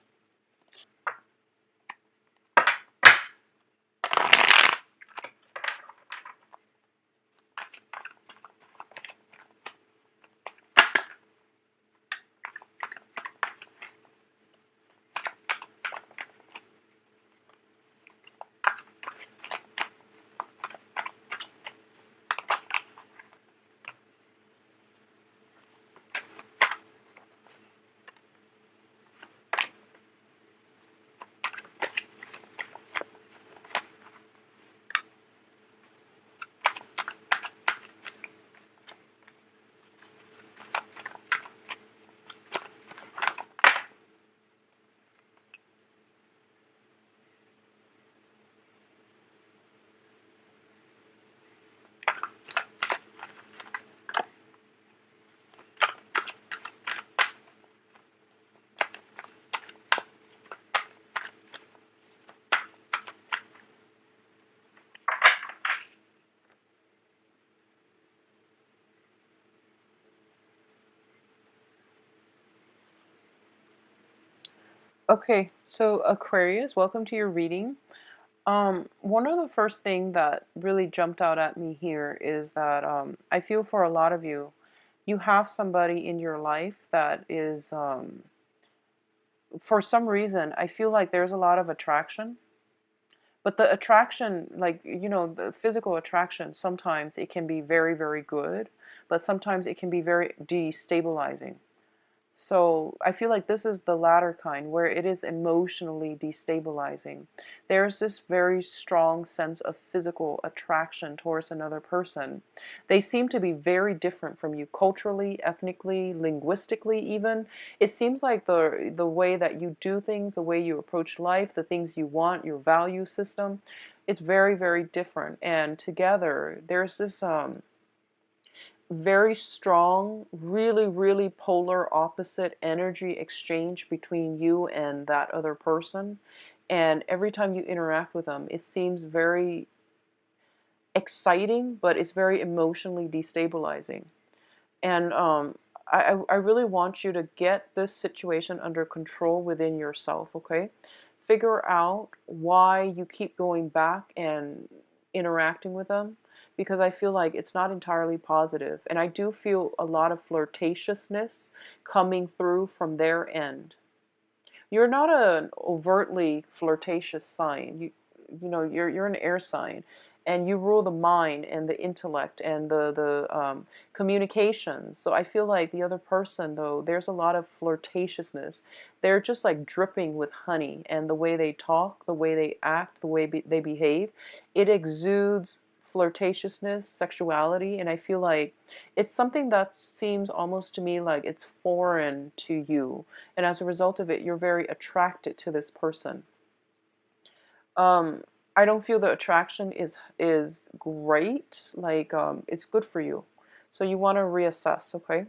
Okay, so Aquarius, welcome to your reading. One of the first thing that really jumped out at me here is that I feel for a lot of you, you have somebody in your life that is, for some reason, I feel like there's a lot of attraction. But the attraction, like, the physical attraction, sometimes it can be very, very good, but sometimes it can be very destabilizing. So I feel like this is the latter kind where it is emotionally destabilizing. There's this very strong sense of physical attraction towards another person. They seem to be very different from you culturally, ethnically, linguistically even. It seems like the way that you do things, the way you approach life, the things you want, your value system, it's very, very different. And together there's this very strong, really, really polar opposite energy exchange between you and that other person. And every time you interact with them, it seems very exciting, but it's very emotionally destabilizing. And I really want you to get this situation under control within yourself, okay? Figure out why you keep going back and interacting with them, because I feel like it's not entirely positive. And I do feel a lot of flirtatiousness coming through from their end. You're not an overtly flirtatious sign. You're an air sign, and you rule the mind and the intellect and the communications. So I feel like the other person, though, there's a lot of flirtatiousness. They're just like dripping with honey, and the way they talk, the way they act, the way they behave, it exudes flirtatiousness, sexuality, and I feel like it's something that seems almost to me like it's foreign to you, and as a result of it, you're very attracted to this person. Um, I don't feel the attraction is great. Like it's good for you, so you want to reassess. Okay.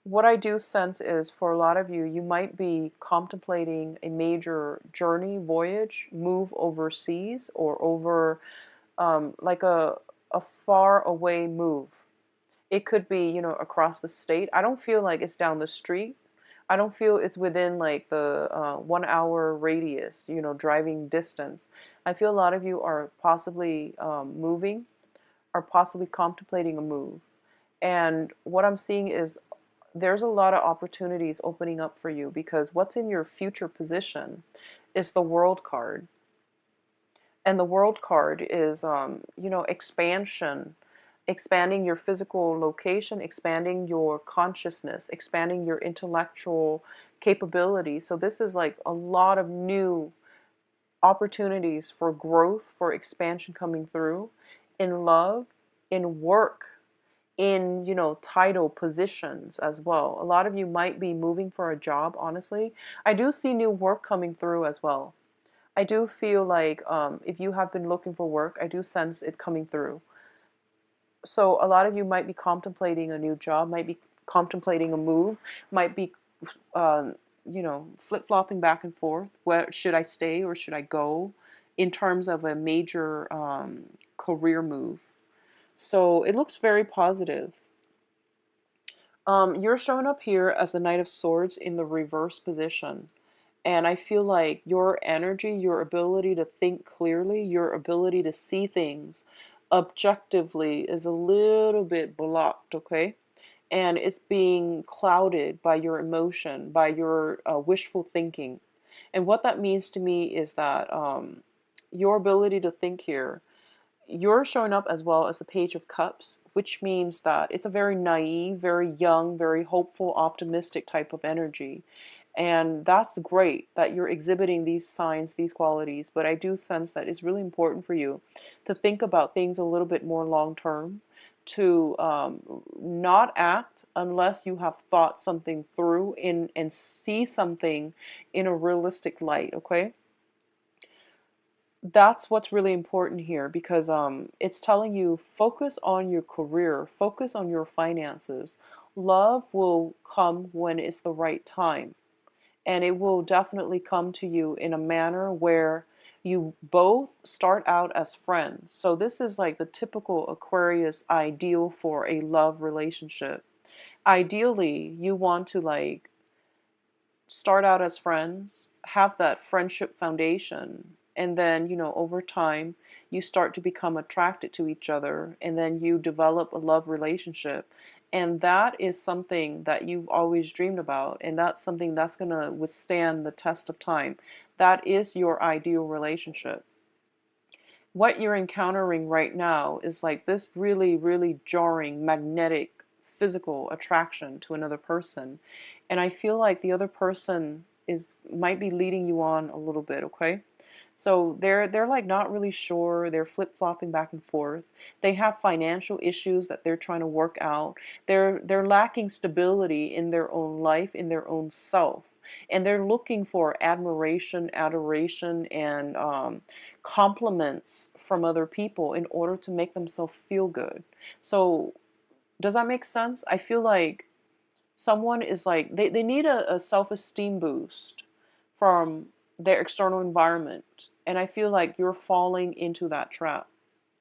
What I do sense is for a lot of you, you might be contemplating a major journey, voyage, move overseas, or over like a far away move. It could be, across the state. I don't feel like it's down the street. I don't feel it's within like the 1 hour radius, driving distance. I feel a lot of you are possibly moving, are possibly contemplating a move. And what I'm seeing is there's a lot of opportunities opening up for you, because what's in your future position is the World card. And the World card is, expansion, expanding your physical location, expanding your consciousness, expanding your intellectual capability. So this is like a lot of new opportunities for growth, for expansion coming through in love, in work, in, title positions as well. A lot of you might be moving for a job, honestly. I do see new work coming through as well. I do feel like if you have been looking for work, I do sense it coming through. So a lot of you might be contemplating a new job, might be contemplating a move, might be, flip-flopping back and forth. Where should I stay or should I go in terms of a major career move? So it looks very positive. You're showing up here as the Knight of Swords in the reverse position. And I feel like your energy, your ability to think clearly, your ability to see things objectively is a little bit blocked, okay? And it's being clouded by your emotion, by your wishful thinking. And what that means to me is that your ability to think here, you're showing up as well as the Page of Cups, which means that it's a very naive, very young, very hopeful, optimistic type of energy. And that's great that you're exhibiting these signs, these qualities. But I do sense that it's really important for you to think about things a little bit more long term, to not act unless you have thought something through and see something in a realistic light, okay? That's what's really important here because it's telling you focus on your career, focus on your finances. Love will come when it's the right time, and it will definitely come to you in a manner where you both start out as friends. So this is like the typical Aquarius ideal for a love relationship. Ideally, you want to like start out as friends, have that friendship foundation, and then, over time, you start to become attracted to each other, and then you develop a love relationship. And that is something that you've always dreamed about, and that's something that's going to withstand the test of time. That is your ideal relationship. What you're encountering right now is like this really, really jarring, magnetic, physical attraction to another person. And I feel like the other person is might be leading you on a little bit, okay? So they're like not really sure. They're flip-flopping back and forth. They have financial issues that they're trying to work out. They're lacking stability in their own life, in their own self. And they're looking for admiration, adoration, and compliments from other people in order to make themselves feel good. So does that make sense? I feel like someone is like they need a self-esteem boost from their external environment, and I feel like you're falling into that trap.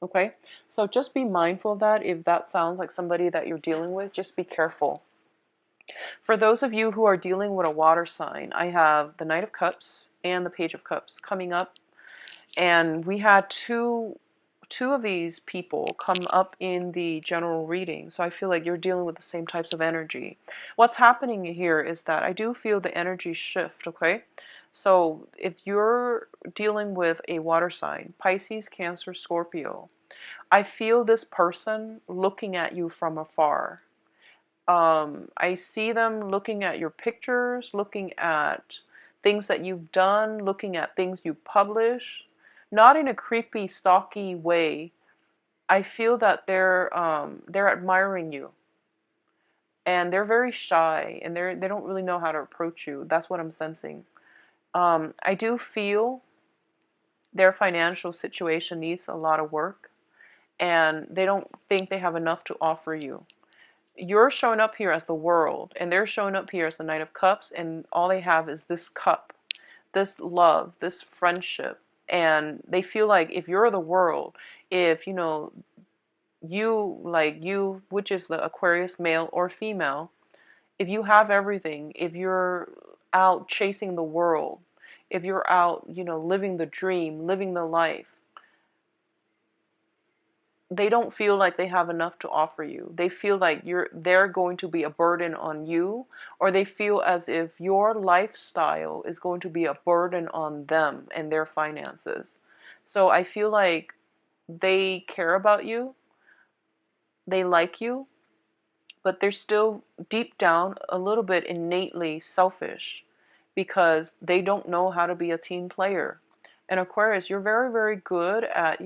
Okay, so just be mindful of that. If that sounds like somebody that you're dealing with, just be careful. For those of you who are dealing with a water sign, I have the Knight of Cups and the Page of Cups coming up, and we had two of these people come up in the general reading. So I feel like you're dealing with the same types of energy. What's happening here is that I do feel the energy shift, okay? So if you're dealing with a water sign, Pisces, Cancer, Scorpio, I feel this person looking at you from afar. I see them looking at your pictures, looking at things that you've done, looking at things you publish, not in a creepy, stalky way. I feel that they're admiring you, and they're very shy, and they don't really know how to approach you. That's what I'm sensing. I do feel their financial situation needs a lot of work, and they don't think they have enough to offer you. You're showing up here as the world, and they're showing up here as the Knight of Cups, and all they have is this cup, this love, this friendship. And they feel like if you're the world, if you, like you, which is the Aquarius, male or female, if you have everything, if you're out chasing the world, if you're out, living the dream, living the life, they don't feel like they have enough to offer you. They feel like they're going to be a burden on you, or they feel as if your lifestyle is going to be a burden on them and their finances. So I feel like they care about you, they like you, but they're still deep down a little bit innately selfish because they don't know how to be a team player. And Aquarius, you're very, very good at,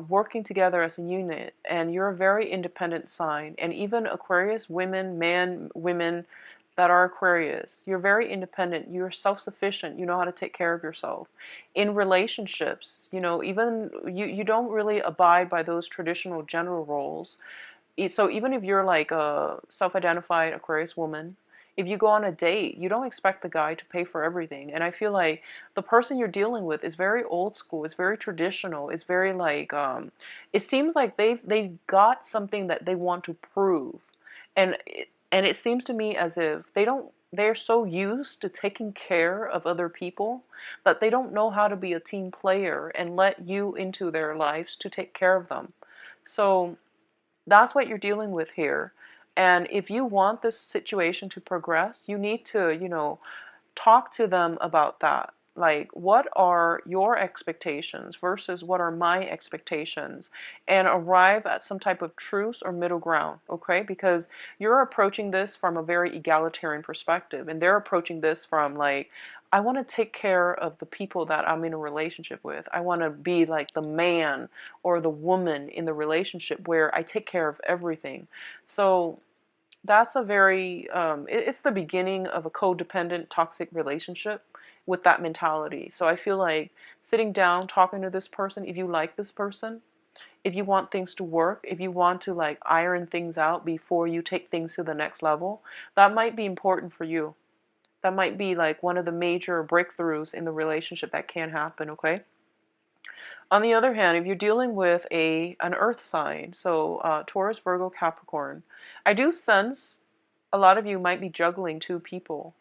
working together as a unit, and you're a very independent sign. And even Aquarius women, men, women that are Aquarius, you're very independent, you're self-sufficient, you know how to take care of yourself. In relationships, even you don't really abide by those traditional gender roles. So even if you're like a self-identified Aquarius woman, if you go on a date, you don't expect the guy to pay for everything. And I feel like the person you're dealing with is very old school. It's very traditional. It's very like it seems like they've got something that they want to prove. And it seems to me as if they're so used to taking care of other people that they don't know how to be a team player and let you into their lives to take care of them. So that's what you're dealing with here. And if you want this situation to progress, you need to, talk to them about that. Like, what are your expectations versus what are my expectations? And arrive at some type of truce or middle ground, okay? Because you're approaching this from a very egalitarian perspective, and they're approaching this from like, I want to take care of the people that I'm in a relationship with. I want to be like the man or the woman in the relationship where I take care of everything. So that's a very it's the beginning of a codependent toxic relationship with that mentality. So I feel like sitting down, talking to this person, if you like this person, if you want things to work, if you want to like iron things out before you take things to the next level, that might be important for you. That might be like one of the major breakthroughs in the relationship that can happen, okay? On the other hand, if you're dealing with an earth sign, so Taurus, Virgo, Capricorn, I do sense a lot of you might be juggling two people.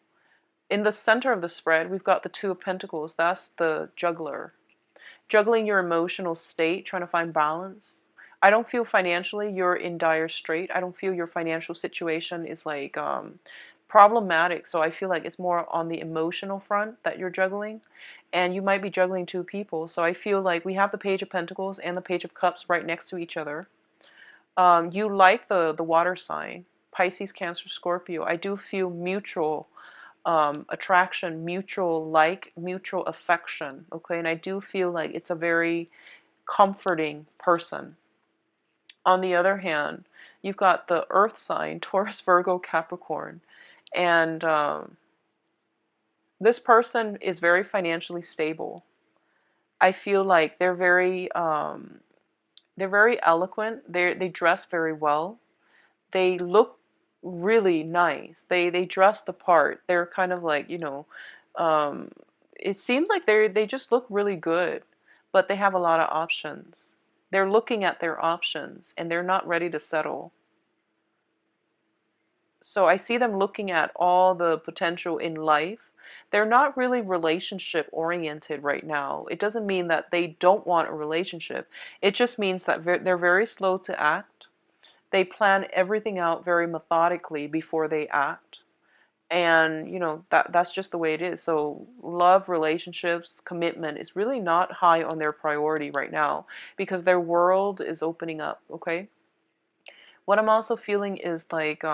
In the center of the spread, we've got the Two of Pentacles. That's the juggler. Juggling your emotional state, trying to find balance. I don't feel financially you're in dire strait. I don't feel your financial situation is like problematic. So I feel like it's more on the emotional front that you're juggling. And you might be juggling two people. So I feel like we have the Page of Pentacles and the Page of Cups right next to each other. You like the water sign, Pisces, Cancer, Scorpio. I do feel mutual attraction, mutual like, mutual affection. Okay, and I do feel like it's a very comforting person. On the other hand, you've got the Earth sign, Taurus, Virgo, Capricorn, and this person is very financially stable. I feel like they're very eloquent. They dress very well. They look really nice. They dress the part. They're kind of like, um, it seems like they just look really good, but they have a lot of options. They're looking at their options and they're not ready to settle. So I see them looking at all the potential in life. They're not really relationship oriented right now. It doesn't mean that they don't want a relationship. It just means that they're very slow to act. They plan everything out very methodically before they act. And that's just the way it is. So love, relationships, commitment is really not high on their priority right now because their world is opening up, okay? What I'm also feeling is like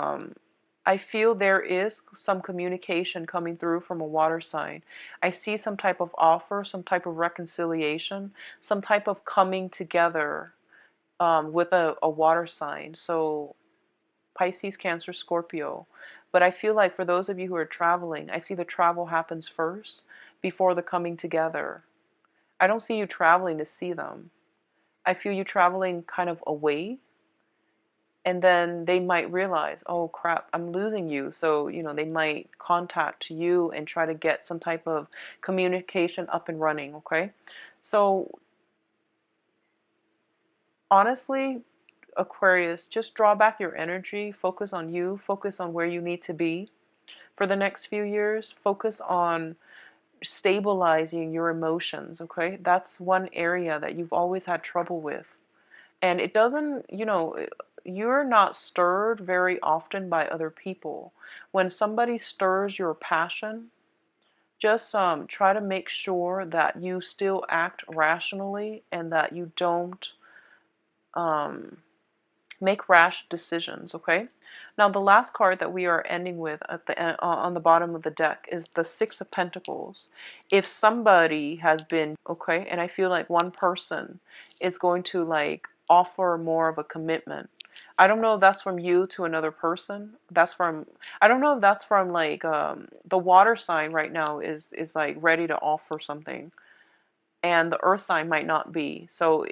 I feel there is some communication coming through from a water sign. I see some type of offer, some type of reconciliation, some type of coming together with a water sign. So Pisces, Cancer, Scorpio. But I feel like for those of you who are traveling, I see the travel happens first before the coming together. I don't see you traveling to see them. I feel you traveling kind of away, and then they might realize, oh crap, I'm losing you. So, they might contact you and try to get some type of communication up and running, okay? So, honestly, Aquarius, just draw back your energy, focus on you, focus on where you need to be for the next few years, focus on stabilizing your emotions, okay? That's one area that you've always had trouble with. And it doesn't, you're not stirred very often by other people. When somebody stirs your passion, just try to make sure that you still act rationally and that you don't um, make rash decisions, okay? Now, the last card that we are ending with at the on the bottom of the deck is the Six of Pentacles. If somebody has been, okay, and I feel like one person is going to like offer more of a commitment. I don't know if that's from you to another person. I don't know if that's from like the water sign right now is like ready to offer something and the earth sign might not be. So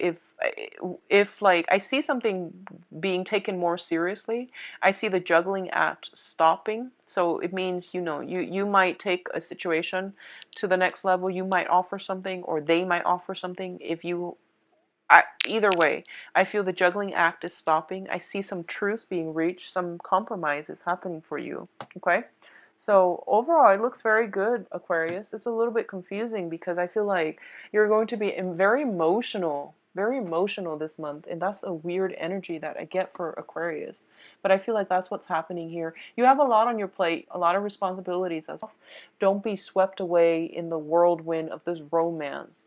if like I see something being taken more seriously, I see the juggling act stopping. So it means you might take a situation to the next level. You might offer something or they might offer something if you Either way, I feel the juggling act is stopping. I see some truth being reached, some compromise is happening for you. Okay? So overall, it looks very good, Aquarius. It's a little bit confusing because I feel like you're going to be very emotional this month, and that's a weird energy that I get for Aquarius. But I feel like that's what's happening here. You have a lot on your plate, a lot of responsibilities as well. Don't be swept away in the whirlwind of this romance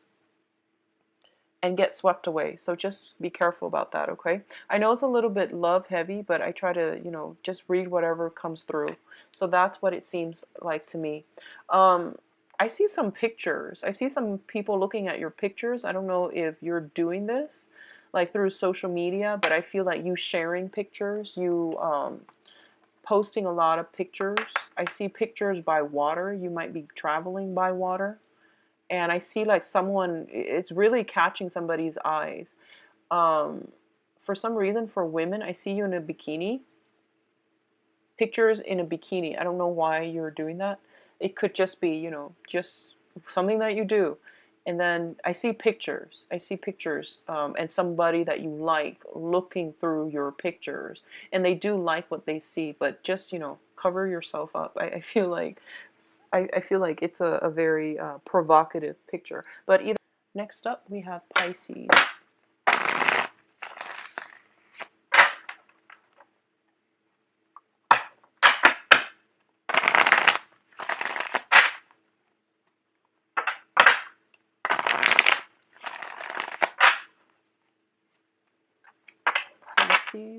and get swept away. So just be careful about that, okay? I know it's a little bit love heavy, but I try to, just read whatever comes through. So that's what it seems like to me. I see some pictures. I see some people looking at your pictures. I don't know if you're doing this like through social media, but I feel like you sharing pictures, you posting a lot of pictures. I see pictures by water. You might be traveling by water, and I see like someone, it's really catching somebody's eyes. Um, for some reason, for women, I see you in a bikini, pictures in a bikini. I don't know why you're doing that. It could just be, just something that you do. And then I see pictures, and somebody that you like looking through your pictures, and they do like what they see, but just, cover yourself up. I feel like I feel like it's a very provocative picture. But either next up we have Pisces. Pisces,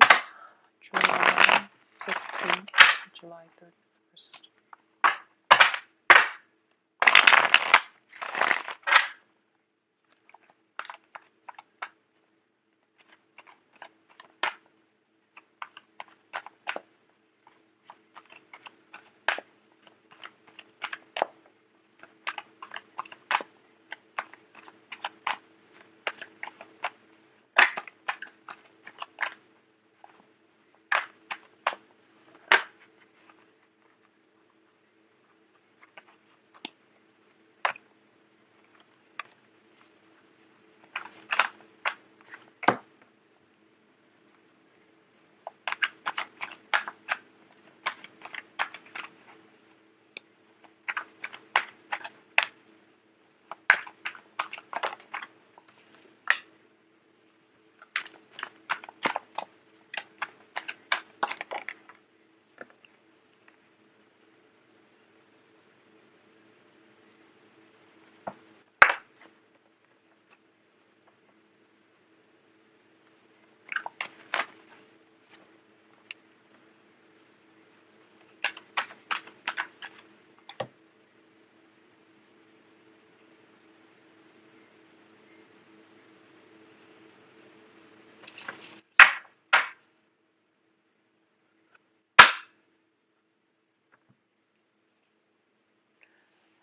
July 15th, July 31st.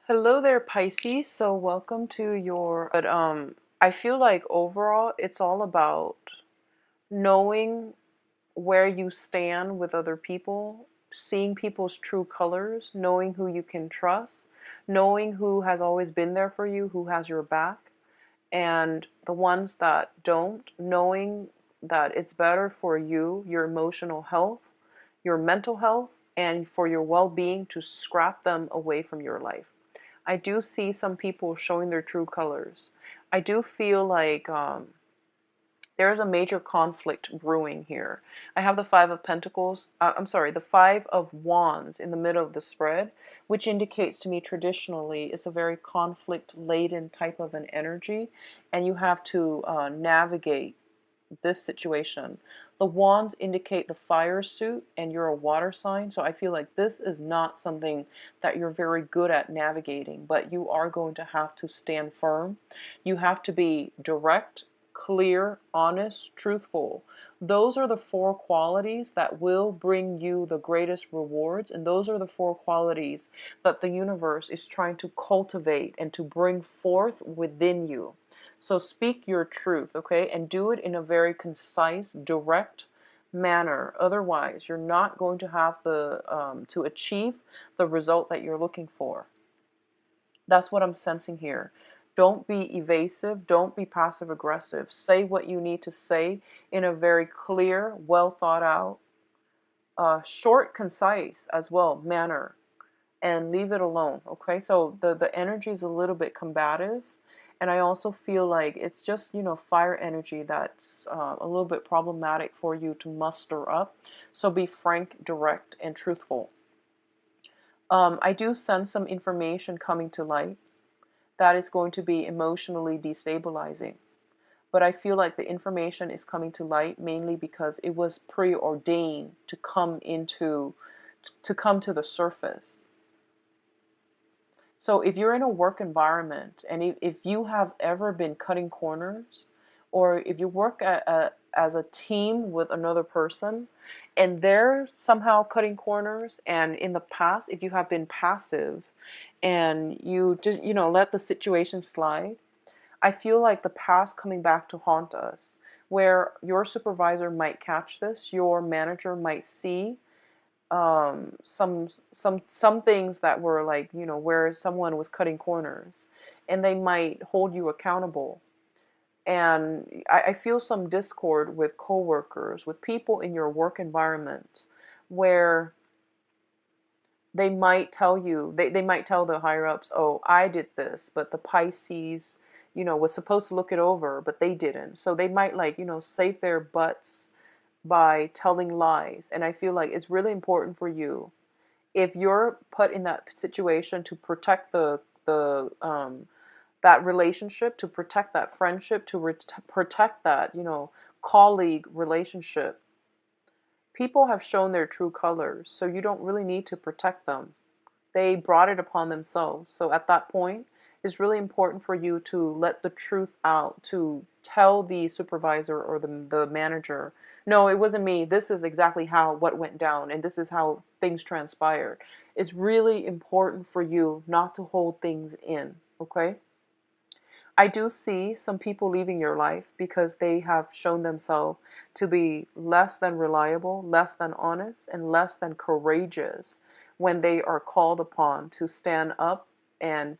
Hello there, Pisces. So welcome to your, but I feel like overall it's all about knowing where you stand with other people, seeing people's true colors, knowing who you can trust, knowing who has always been there for you, who has your back, and the ones that don't, knowing that it's better for you, your emotional health, your mental health, and for your well-being to scrap them away from your life. I do see some people showing their true colors. I do feel like there is a major conflict brewing here. I have the Five of Pentacles, I'm sorry, the Five of Wands in the middle of the spread, which indicates to me traditionally it's a very conflict-laden type of an energy, and you have to navigate this situation. The wands indicate the fire suit, and you're a water sign, so I feel like this is not something that you're very good at navigating, but you are going to have to stand firm. You have to be direct, clear, honest, truthful. Those are the four qualities that will bring you the greatest rewards, and those are the four qualities that the universe is trying to cultivate and to bring forth within you. So speak your truth, okay? And do it in a very concise, direct manner. Otherwise, you're not going to have to achieve the result that you're looking for. That's what I'm sensing here. Don't be evasive. Don't be passive aggressive. Say what you need to say in a very clear, well thought out, short, concise as well manner, and leave it alone. Okay, so the energy is a little bit combative, and I also feel like it's just, fire energy that's a little bit problematic for you to muster up. So be frank, direct, and truthful. I do sense some information coming to light that is going to be emotionally destabilizing. But I feel like the information is coming to light mainly because it was preordained to come to the surface. So if you're in a work environment, and if you have ever been cutting corners, or if you work as a team with another person and they're somehow cutting corners, and in the past, if you have been passive and you just, let the situation slide, I feel like the past coming back to haunt us, where your supervisor might catch this, your manager might see some things that were like, where someone was cutting corners, and they might hold you accountable. And I feel some discord with coworkers, with people in your work environment, where they might tell you, they might tell the higher ups, oh, I did this, but the Pisces, was supposed to look it over, but they didn't. So they might, like, save their butts by telling lies. And I feel like it's really important for you, if you're put in that situation, to protect the that relationship, to protect that friendship, to protect that, colleague relationship. People have shown their true colors, so you don't really need to protect them. They brought it upon themselves. So at that point, it's really important for you to let the truth out, to tell the supervisor or the manager, no, it wasn't me. This is exactly what went down, and this is how things transpired. It's really important for you not to hold things in, okay? I do see some people leaving your life because they have shown themselves to be less than reliable, less than honest, and less than courageous when they are called upon to stand up and,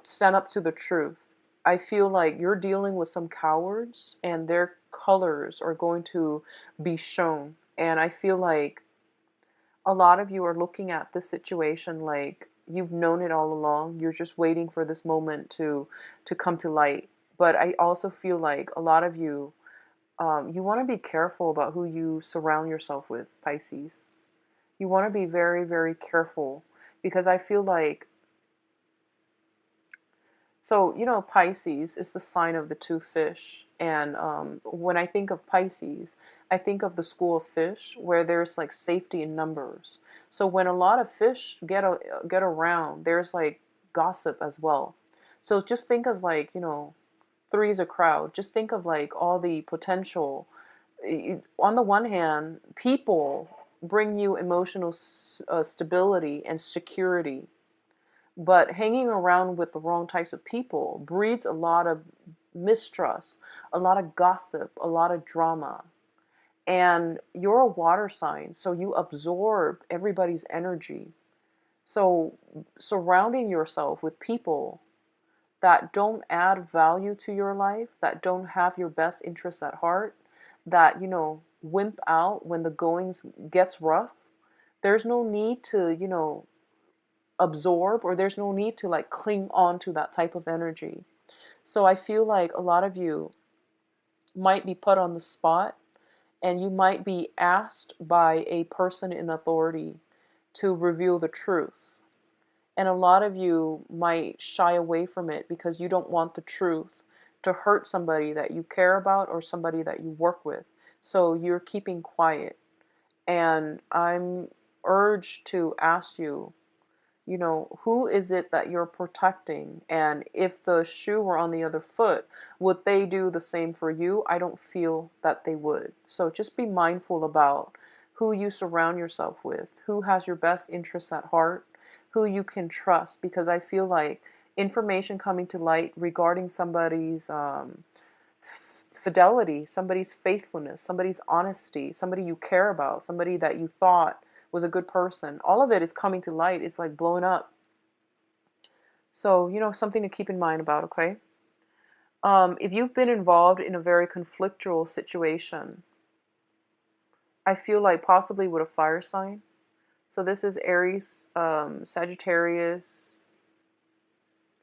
stand up to the truth. I feel like you're dealing with some cowards, and their colors are going to be shown. And I feel like a lot of you are looking at this situation like you've known it all along. You're just waiting for this moment to come to light. But I also feel like a lot of you, you want to be careful about who you surround yourself with, Pisces. You want to be very, very careful, because I feel like, so, Pisces is the sign of the two fish. And when I think of Pisces, I think of the school of fish, where there's like safety in numbers. So when a lot of fish get around, there's like gossip as well. So just think as like, three's a crowd. Just think of like all the potential. On the one hand, people bring you emotional stability and security, but hanging around with the wrong types of people breeds a lot of mistrust, a lot of gossip, a lot of drama. And you're a water sign, so you absorb everybody's energy. So surrounding yourself with people that don't add value to your life, that don't have your best interests at heart, that, wimp out when the goings gets rough, there's no need to, absorb, or there's no need to like cling on to that type of energy. So I feel like a lot of you might be put on the spot, and you might be asked by a person in authority to reveal the truth. And a lot of you might shy away from it because you don't want the truth to hurt somebody that you care about or somebody that you work with. So you're keeping quiet. And I'm urged to ask you, who is it that you're protecting? And if the shoe were on the other foot, would they do the same for you? I don't feel that they would. So just be mindful about who you surround yourself with, who has your best interests at heart, who you can trust, because I feel like information coming to light regarding somebody's fidelity, somebody's faithfulness, somebody's honesty, somebody you care about, somebody that you thought was a good person. All of it is coming to light. It's like blowing up. So, something to keep in mind about, okay? If you've been involved in a very conflictual situation, I feel like possibly with a fire sign. So this is Aries, Sagittarius,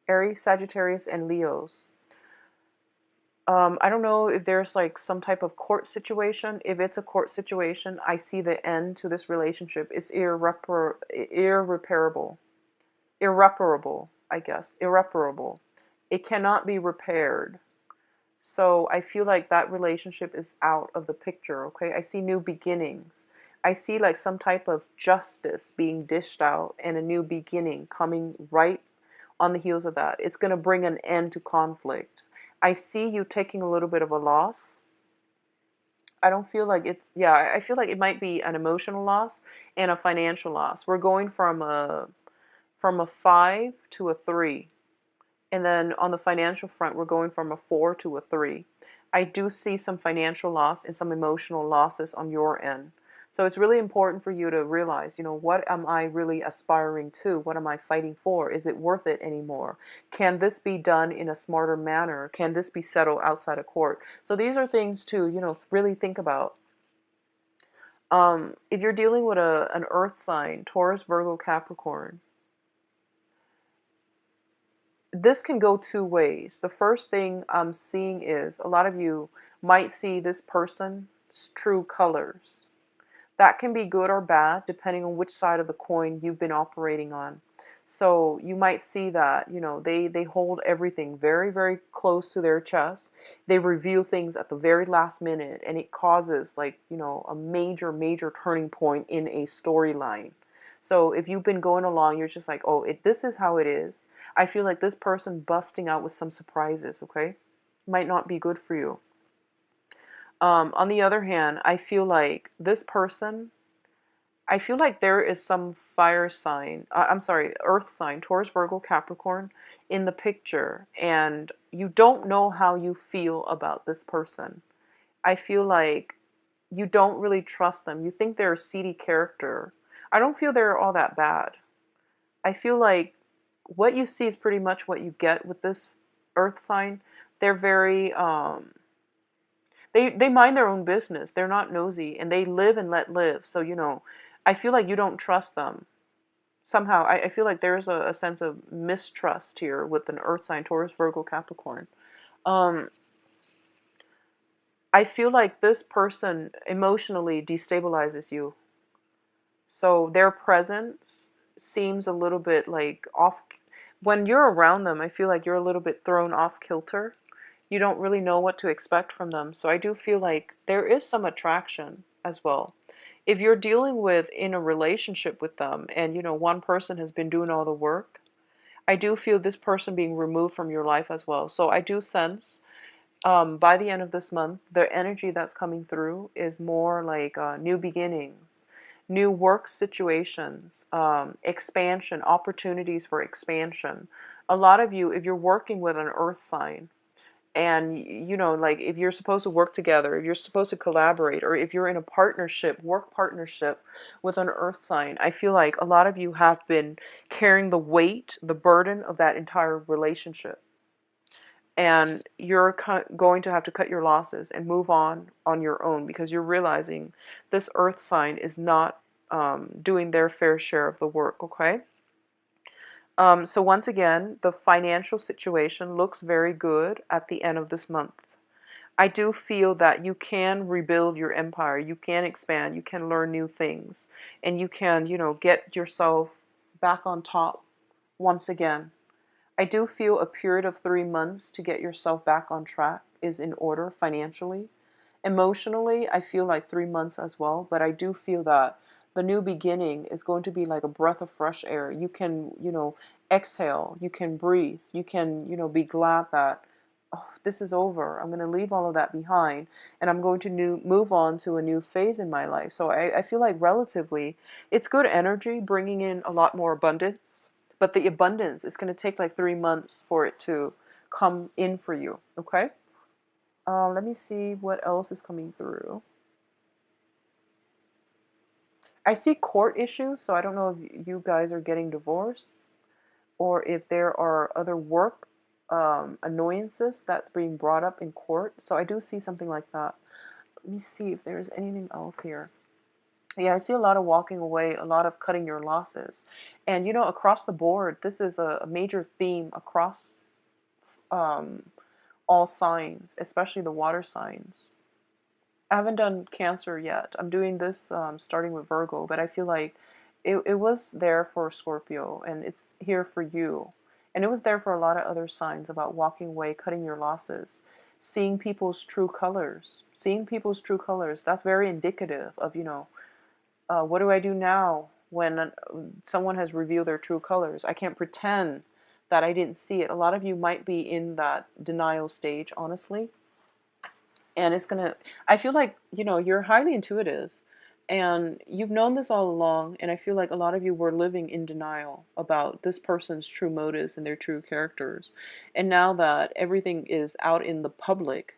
and Leos. I don't know if there's like some type of court situation. If it's a court situation, I see the end to this relationship. It's irreparable. Irreparable, I guess. Irreparable. It cannot be repaired. So I feel like that relationship is out of the picture, okay? I see new beginnings. I see like some type of justice being dished out and a new beginning coming right on the heels of that. It's going to bring an end to conflict. I see you taking a little bit of a loss. I don't feel like it's, yeah, I feel like it might be an emotional loss and a financial loss. We're going from a 5 to a 3. And then on the financial front, we're going from a 4 to a 3. I do see some financial loss and some emotional losses on your end. So it's really important for you to realize, what am I really aspiring to? What am I fighting for? Is it worth it anymore? Can this be done in a smarter manner? Can this be settled outside of court? So these are things to, really think about. If you're dealing with an earth sign, Taurus, Virgo, Capricorn, this can go two ways. The first thing I'm seeing is a lot of you might see this person's true colors. That can be good or bad depending on which side of the coin you've been operating on. So you might see that, they hold everything very, very close to their chest. They reveal things at the very last minute, and it causes like, a major, major turning point in a storyline. So if you've been going along, you're just like, oh, this is how it is. I feel like this person busting out with some surprises, okay? Might not be good for you. On the other hand, I feel like this person, I feel like there is some fire sign, I'm sorry, earth sign, Taurus, Virgo, Capricorn in the picture, and you don't know how you feel about this person. I feel like you don't really trust them. You think they're a seedy character. I don't feel they're all that bad. I feel like what you see is pretty much what you get with this earth sign. They're very they mind their own business. They're not nosy, and they live and let live. So, I feel like you don't trust them. Somehow, I feel like there's a sense of mistrust here with an earth sign, Taurus, Virgo, Capricorn. Um, I feel like this person emotionally destabilizes you. So their presence seems a little bit like off. When you're around them, I feel like you're a little bit thrown off kilter. You don't really know what to expect from them. So I do feel like there is some attraction as well. If you're dealing with in a relationship with them and one person has been doing all the work, I do feel this person being removed from your life as well. So I do sense by the end of this month, the energy that's coming through is more like new beginnings, new work situations, expansion, opportunities for expansion. A lot of you, if you're working with an earth sign, and like if you're supposed to work together, if you're supposed to collaborate, or if you're in a partnership, work partnership with an earth sign, I feel like a lot of you have been carrying the weight, the burden of that entire relationship, and you're going to have to cut your losses and move on your own because you're realizing this earth sign is not doing their fair share of the work, okay? So once again, the financial situation looks very good at the end of this month. I do feel that you can rebuild your empire, you can expand, you can learn new things, and you can, get yourself back on top once again. I do feel a period of 3 months to get yourself back on track is in order financially. Emotionally, I feel like 3 months as well, but I do feel that the new beginning is going to be like a breath of fresh air. You can, exhale, you can breathe, you can, be glad that, oh, this is over. I'm going to leave all of that behind and I'm going to move on to a new phase in my life. So I feel like relatively it's good energy bringing in a lot more abundance, but the abundance is going to take like 3 months for it to come in for you. Okay. Let me see what else is coming through. I see court issues, so I don't know if you guys are getting divorced. or if there are other work annoyances that's being brought up in court. So I do see something like that. Let me see if there's anything else here. Yeah, I see a lot of walking away, a lot of cutting your losses. And across the board, this is a major theme across um, all signs, especially the water signs. I haven't done Cancer yet. I'm doing this starting with Virgo, but I feel like it was there for Scorpio and it's here for you. And it was there for a lot of other signs about walking away, cutting your losses, seeing people's true colors. Seeing people's true colors, that's very indicative of, what do I do now when someone has revealed their true colors? I can't pretend that I didn't see it. A lot of you might be in that denial stage, honestly. And I feel like, you're highly intuitive and you've known this all along. And I feel like a lot of you were living in denial about this person's true motives and their true characters. And now that everything is out in the public,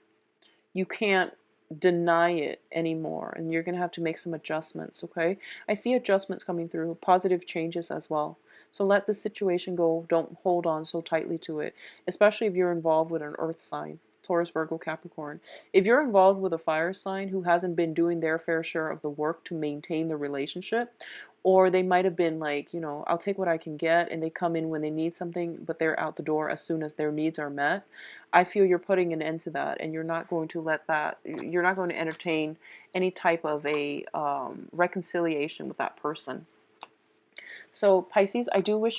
you can't deny it anymore, and you're going to have to make some adjustments. Okay, I see adjustments coming through, positive changes as well. So let the situation go. Don't hold on so tightly to it, especially if you're involved with an earth sign, Taurus, Virgo, Capricorn. If you're involved with a fire sign who hasn't been doing their fair share of the work to maintain the relationship, or they might have been like, I'll take what I can get, and they come in when they need something, but they're out the door as soon as their needs are met. I feel you're putting an end to that, and you're not going to let that, you're not going to entertain any type of a reconciliation with that person. So Pisces, I do wish you